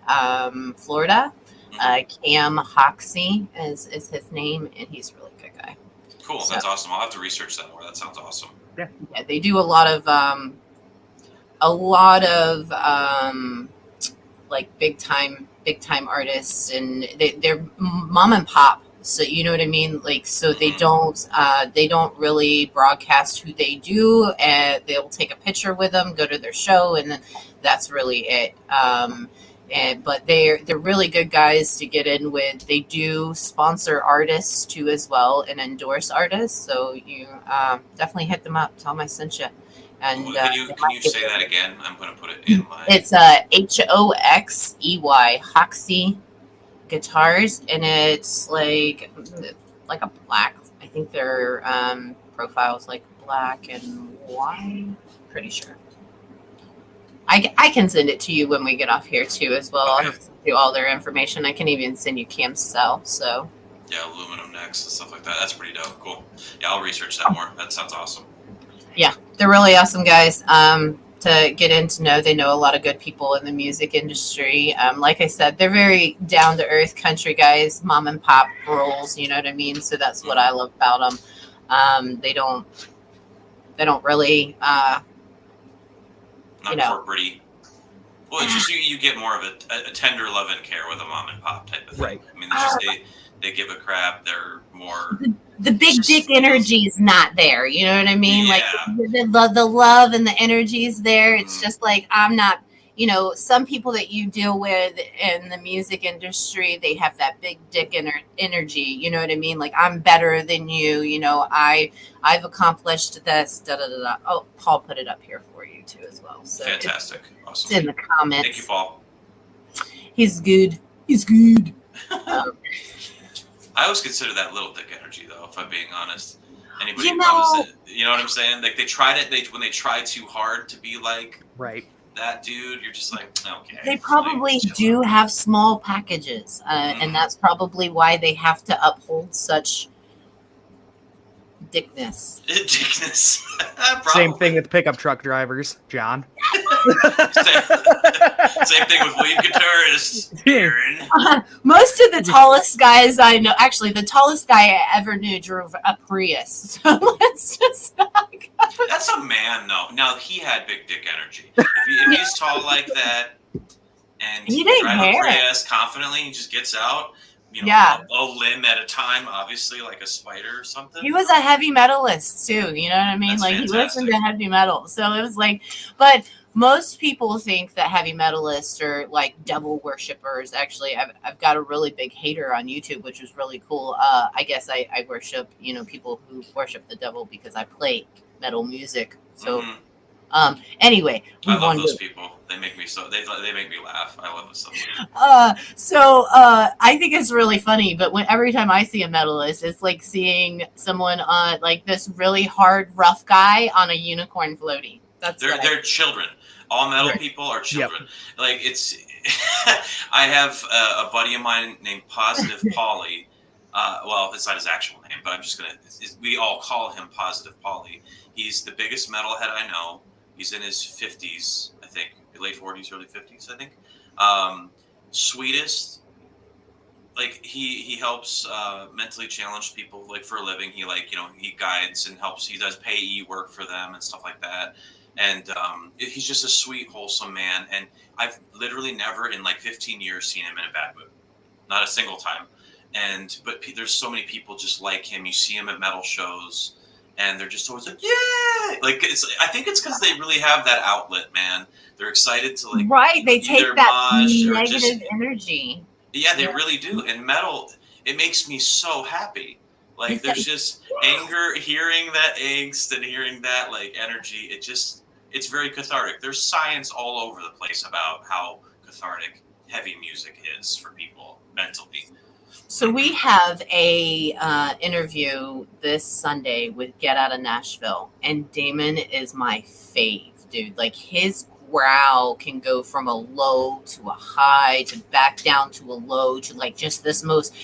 Florida. Cam Hoxie is his name, and he's a really good guy. Cool. That's awesome. I'll have to research that more. That sounds awesome. Yeah, they do a lot of like big time artists, and they're mom and pop, so you know what I mean, like, so they don't really broadcast who they do, and they'll take a picture with them, go to their show, and then that's really it. But they're really good guys to get in with. They do sponsor artists too as well and endorse artists, so you definitely hit them up, tell them I sent you. And can you say that again? I'm going to put it in my. It's Hoxey, Hoxie Guitars, and it's like a black. I think their profile's like black and white. Pretty sure. I can send it to you when we get off here too as well. Okay. I'll send you all their information. I can even send you Cam's cell. So. Yeah, aluminum necks and stuff like that. That's pretty dope. Cool. Yeah, I'll research that more. That sounds awesome. Yeah, they're really awesome guys to get in to know. They know a lot of good people in the music industry. Like I said, they're very down-to-earth country guys, mom and pop roles, you know what I mean? So that's what I love about them. They don't really, not corporate-y. Well, it's just you get more of a tender love and care with a mom and pop type of thing. Right. I mean, they give a crap. They're more... The big dick energy is not there. You know what I mean? Yeah. Like the love and the energy is there. It's just like, I'm not, some people that you deal with in the music industry, they have that big dick energy. You know what I mean? Like, I'm better than you. I've accomplished this. Da, da, da, da. Oh, Paul put it up here for you too as well. So fantastic. Awesome. It's in the comments. Thank you, Paul. He's good. He's good. I always consider that little dick energy, though, if I'm being honest. Anybody You who comes know- in, you know what I'm saying? Like they tried it. When they try too hard to be like Right. that dude, you're just like, okay. They probably like, chill do out. have small packages, and that's probably why they have to uphold such dickness. Dickness. Same thing with pickup truck drivers, John. Same thing with lead guitarists, Aaron. Most of the tallest guys I know, actually, the tallest guy I ever knew drove a Prius. So let's just not go. That's a man, though. Now he had big dick energy. If he's tall like that, and He didn't drive a care. Prius confidently, he just gets out. You know, Yeah. a limb at a time, obviously, like a spider or something. He was a heavy metalist too, you know what I mean? That's Like he fantastic. listened to heavy metal. So it was like, but most people think that heavy metalists are like devil worshippers. Actually, I've got a really big hater on YouTube, which is really cool. I guess I worship, people who worship the devil because I play metal music. So anyway, we I love wanted those to- people. They make me they make me laugh. I love this stuff. I think it's really funny, but every time I see a medalist, it's like seeing someone on like this really hard, rough guy on a unicorn floaty. That's They're children. All metal people are children. Like it's. I have a buddy of mine named Positive Polly. Well, it's not his actual name, but I'm just gonna. We all call him Positive Polly. He's the biggest metalhead I know. He's in his 50s, I think, late 40s, early 50s, I think. Sweetest. Like he helps mentally challenged people like for a living. He he guides and helps. He does payee work for them and stuff like that. And he's just a sweet, wholesome man. And I've literally never in like 15 years seen him in a bad mood, not a single time. But there's so many people just like him. You see him at metal shows. And they're just always like, yeah, like I think it's because they really have that outlet, man. They're excited to like, right. They take either that mosh or negative just- energy. Yeah, they really do. And metal, it makes me so happy. Like there's just anger, hearing that angst and hearing that like energy. It's very cathartic. There's science all over the place about how cathartic heavy music is for people mentally. So we have a interview this Sunday with Get Out of Nashville, and Damon is my fave, dude. Like his growl can go from a low to a high to back down to a low to like just this most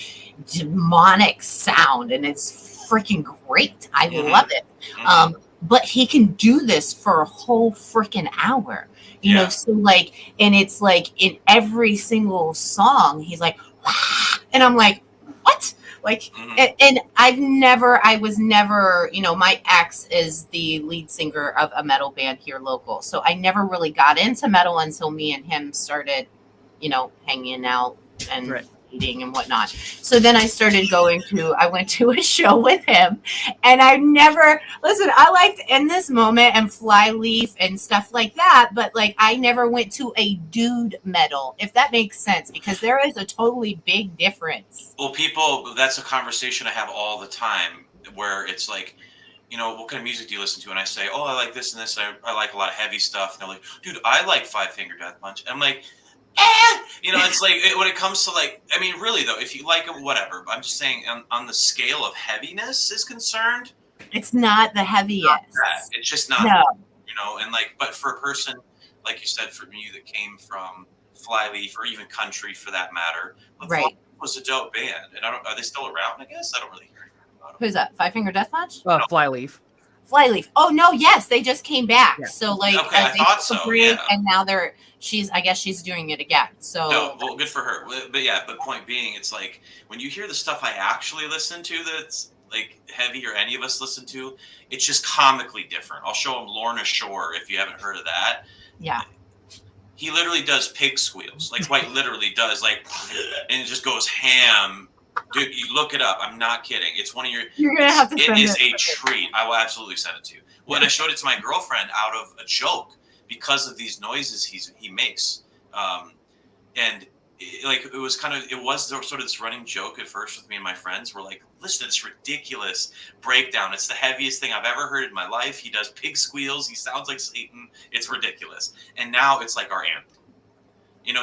demonic sound, and it's freaking great. I love it. But he can do this for a whole freaking hour, you know. So like, and it's like in every single song, he's like. And I'm like, what? Like, and I was never, my ex is the lead singer of a metal band here local. So I never really got into metal until me and him started, hanging out and eating and whatnot. So then I went to a show with him, and I liked In This Moment and Flyleaf and stuff like that, but like I never went to a dude metal, if that makes sense, because there is a totally big difference. Well, that's a conversation I have all the time where it's like, what kind of music do you listen to? And I say, oh, I like this and this. I like a lot of heavy stuff. And they're like, dude, I like Five Finger Death Punch. And I'm like, it's like when it comes to like, I mean, really though, if you like it, whatever. But I'm just saying on the scale of heaviness is concerned, it's not the heaviest. It's just not, and like, but for a person, like you said, for me that came from Flyleaf or even country for that matter, Flyleaf was a dope band. And are they still around? I guess I don't really hear anything about them. Who's that? Five Finger Death Punch? Flyleaf. Flyleaf. Oh no, yes, they just came back. Yeah. So like, okay, I thought so. Yeah. And now I guess she's doing it again. So well, good for her. But point being, it's like when you hear the stuff I actually listen to that's like heavy or any of us listen to, it's just comically different. I'll show him Lorna Shore if you haven't heard of that. Yeah. He literally does pig squeals, like quite literally does, like, and it just goes ham. Dude, you look it up. I'm not kidding. It's one of your. You're gonna have to. It is a treat. I will absolutely send it to you. When I showed it to my girlfriend out of a joke because of these noises he makes, and it was sort of this running joke at first with me and my friends. We're like, listen to this ridiculous breakdown. It's the heaviest thing I've ever heard in my life. He does pig squeals. He sounds like Satan. It's ridiculous. And now it's like our anthem.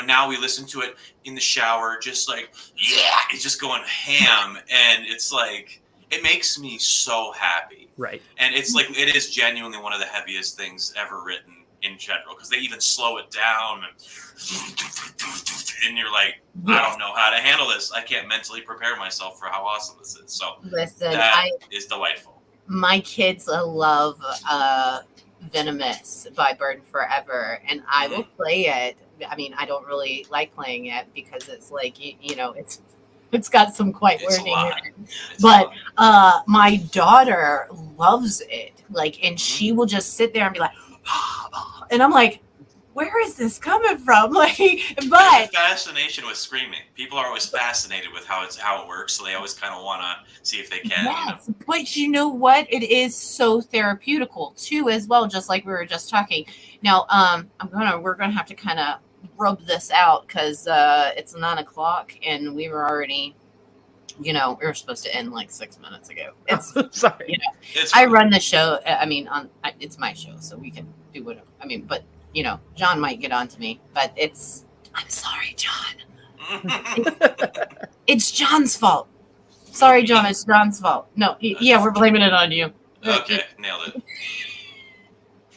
Now we listen to it in the shower, just like, yeah, it's just going ham. And it's like, it makes me so happy. Right. And it's like, it is genuinely one of the heaviest things ever written in general, because they even slow it down and you're like, I don't know how to handle this. I can't mentally prepare myself for how awesome this is. So Listen, that is delightful. My kids love Venomous by Burn Forever, and I will play it. I mean, I don't really like playing it because it's like, you know, it's got some quite wording in it. But my daughter loves it. Like, and she will just sit there and be like, and I'm like, where is this coming from? Like, but there's a fascination with screaming. People are always fascinated with how it works, so they always kind of want to see if they can. Yes, you know? But you know what? It is so therapeutical too, as well. Just like we were just talking. Now, we're gonna have to kind of rub this out because it's 9 o'clock and we were already. You know, we were supposed to end like 6 minutes ago. It's sorry. You know, I run the show. I mean, it's my show, so we can do whatever. I mean, but you know, John might get on to me, but I'm sorry, John. It's John's fault. Sorry, John. It's John's fault. No, yeah, we're blaming it on you. Okay, nailed it.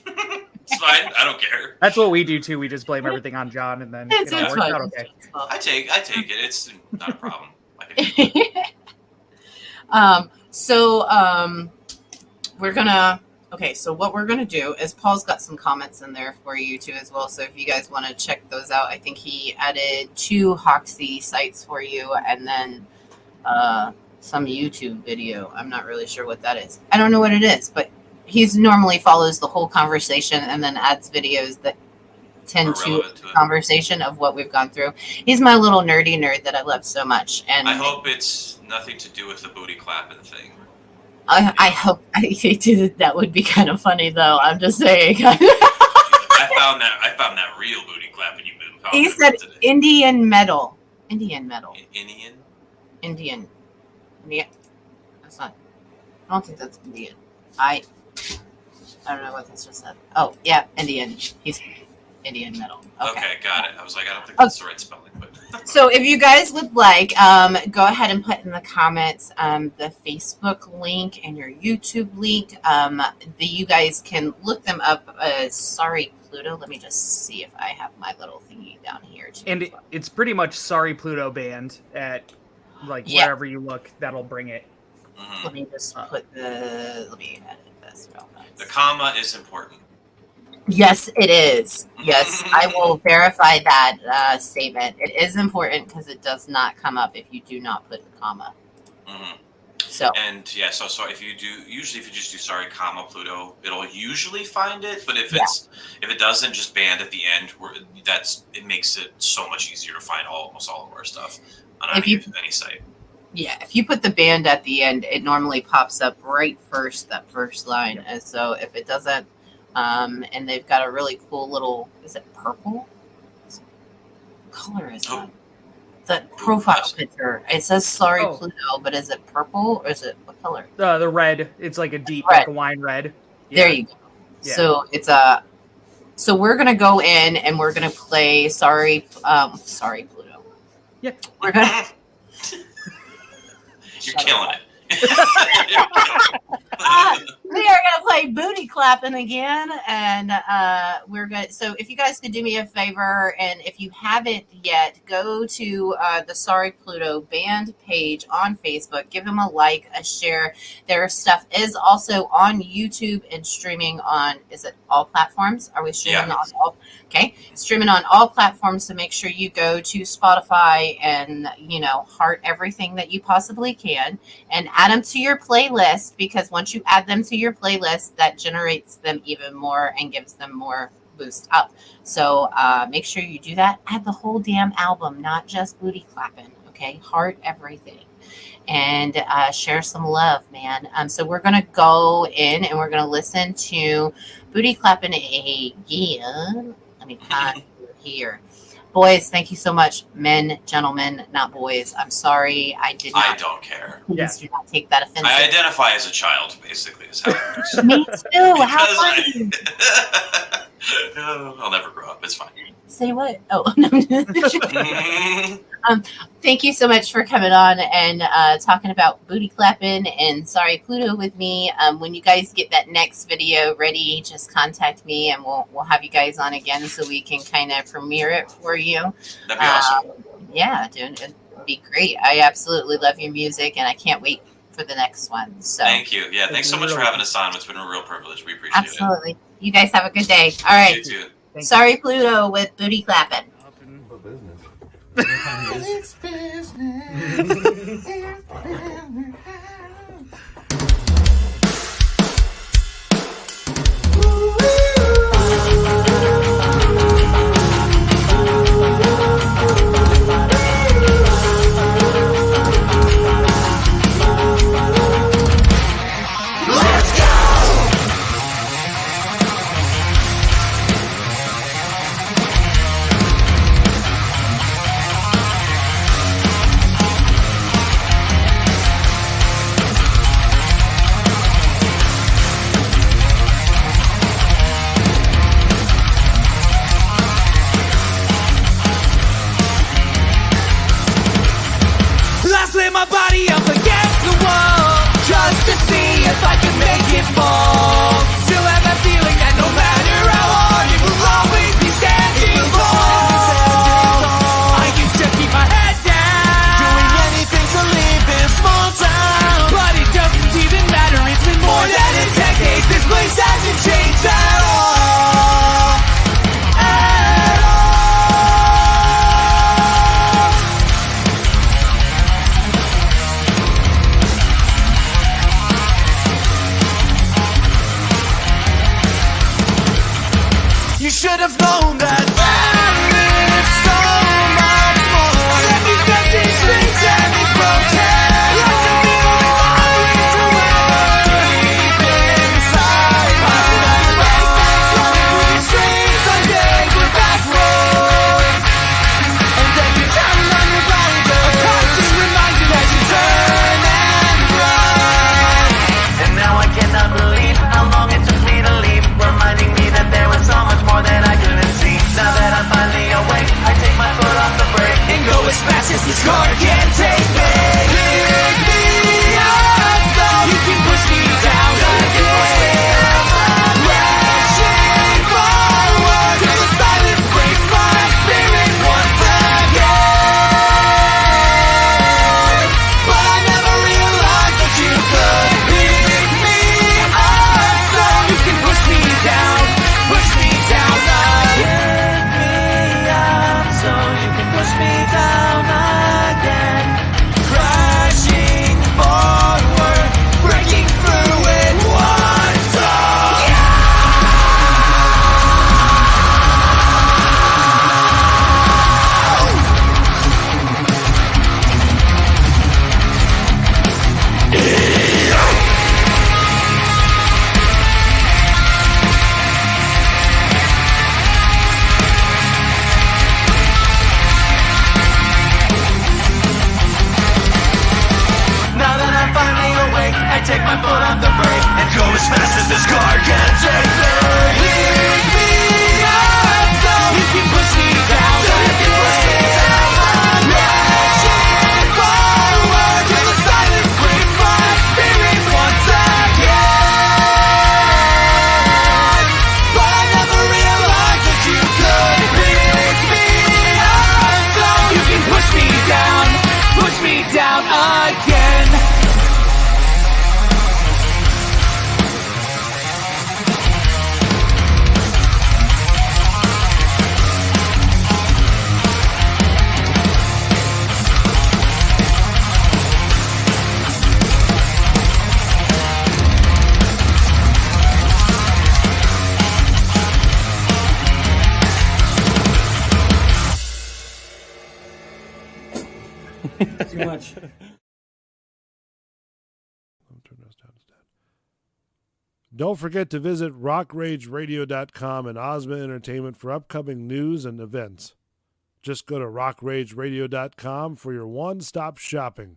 It's fine. I don't care. That's what we do too. We just blame everything on John, and then it's works fine. out okay. I take it. It's not a problem. We're gonna so what we're gonna do is Paul's got some comments in there for you too as well, so if you guys want to check those out, I think he added 2 Hoxie sites for you and then some YouTube video. I'm not really sure what that is. I don't know what it is, but he's normally follows the whole conversation and then adds videos that tend to conversation of what we've gone through. He's my little nerdy nerd that I love so much, and I hope it's nothing to do with the booty clapping thing. I hope that would be kind of funny though. I'm just saying. I found that real booty clapping you've been talking He said today. Indian metal. Indian. That's not. I don't think that's Indian. I don't know what this just said. Oh yeah, Indian. He's Indian metal. Okay, got it. I was like, I don't think that's the right spelling. But so if you guys would like, go ahead and put in the comments the Facebook link and your YouTube link. You guys can look them up. Sorry, Pluto. Let me just see if I have my little thingy down here too. And it's pretty much Sorry Pluto Band at wherever you look. That'll bring it. Let me just put let me edit this real fast. The comma is important. Yes, it is. Yes, I will verify that statement. It is important because it does not come up if you do not put the comma. So so if you just do sorry comma Pluto, it'll usually find it. But if it doesn't, just band at the end. It makes it so much easier to find almost all of our stuff on any site. Yeah, if you put the band at the end, it normally pops up right first, that first line. And so if it doesn't, and they've got a really cool little, is it purple? What color is that? That profile picture. It says Sorry Pluto, but is it purple or is it what color? The red. It's like a deep, like a wine red. Yeah. There you go. Yeah. So it's so we're gonna go in and we're gonna play Sorry Pluto. Yeah. We're gonna You're killing it. We are gonna play Booty Clapping again, and we're good. So if you guys could do me a favor, and if you haven't yet, go to the Sorry Pluto band page on Facebook. Give them a like, a share. Their stuff is also on YouTube and streaming on. Is it all platforms? Are we streaming on all? Okay, streaming on all platforms. So make sure you go to Spotify and heart everything that you possibly can, and add them to your playlist, because once you add them to your playlist, that generates them even more and gives them more boost up. So make sure you do that. Add the whole damn album, not just Booty Clapping. Okay, heart everything, and share some love, man. So we're gonna go in and we're gonna listen to Booty Clapping again. Let me find here. Boys, thank you so much. Men, gentlemen, not boys. I'm sorry. I don't care. Please do not take that offensive. I identify as a child, basically. Is how it works. Me too. How funny. I'll never grow up. It's fine. Say what? Oh, no. Thank you so much for coming on and talking about booty clapping and Sorry Pluto with me. When you guys get that next video ready, just contact me and we'll have you guys on again so we can kind of premiere it for you. That'd be awesome. Yeah, dude, it'd be great. I absolutely love your music and I can't wait for the next one. So thank you. Yeah, thanks so much for having us on. It's been a real privilege. We appreciate it. absolutely. You guys have a good day. All right. You too. Sorry Pluto with booty clapping. It's business. I slam my body up against the wall just to see if I can make it fall. Still have that feeling that no matter how hard, it will always be standing tall. I used to keep my head down, doing anything to leave this small town, but it doesn't even matter. It's been more than a decade. This place hasn't changed at all. At all. You should have known that there is so much more. Let me get these strings and these protest. Let the feeling always to ever deep inside. I remember backstage running through these streets on days we're back roads. And then you tell me on your body, a constant reminder as you turn and run. And now I cannot believe how long it took me to leave, reminding me that there was so much more that I couldn't see. Now that I'm finally awake, I take my foot off the brake and go as fast as this car can take me. Pick me up so you can push me down again. Crashing forward till the silence breaks my spirit once again. But I never realized that you could pick me up so you can push me down again. So you can push me down again. Crashing forward, breaking through in one song. Now that I'm finally awake, I take my foot off the brake and go as fast as this car can take me. Pick me up so you can push me down. So you can push me down. Crashing forward till the silence breaks my spirit once again. But I never realized that you could pick me up so you can push me down again. Too much. Don't forget to visit rockrageradio.com and Osmond Entertainment for upcoming news and events. Just go to rockrageradio.com for your one-stop shopping.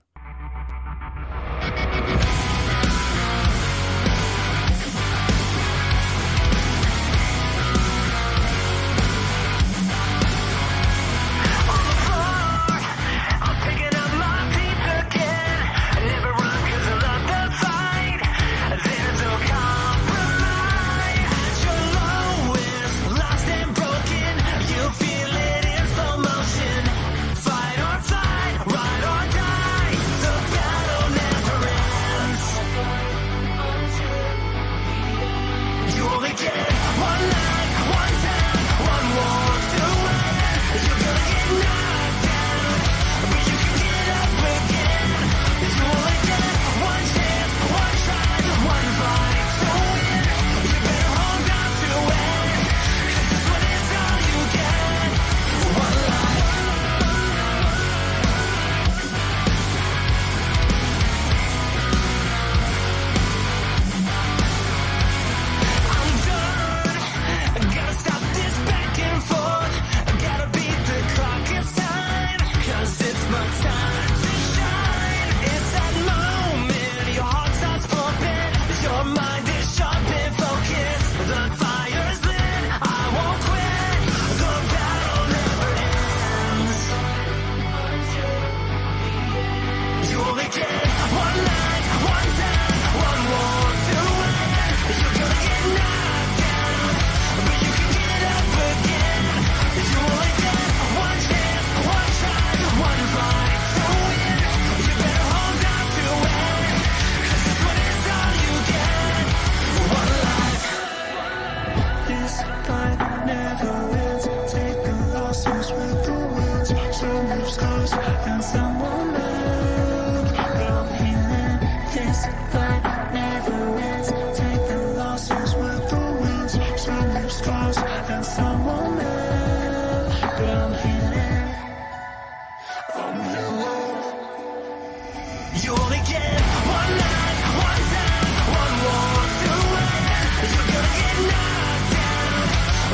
You only get one life, one time, one war to win. You're gonna get knocked down,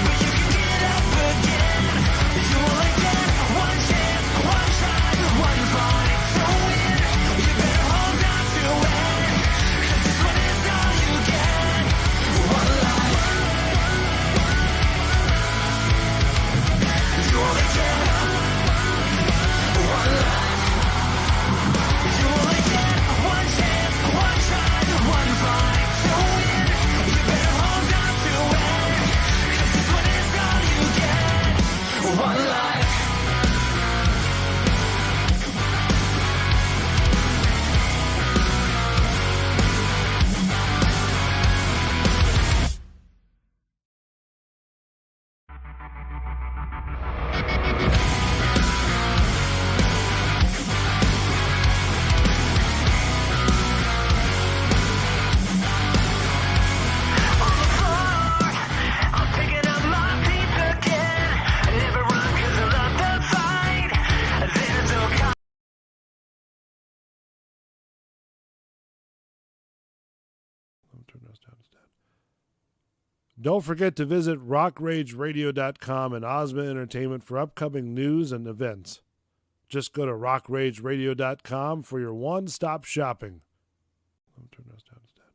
but you can get up again. You only get one chance, one try, one fight to win. You better hold on to it, 'cause this one is all you get. One life. You only get one life. You only get one chance, one try, one fight to win. You better hold on to it, 'cause this one is all you get. One life. I'm picking up my feet again. Never run 'cause I love the fight. There's no Turn those down instead. Don't forget to visit rockrageradio.com and Osmond Entertainment for upcoming news and events. Just go to rockrageradio.com for your one-stop shopping. Turn those down.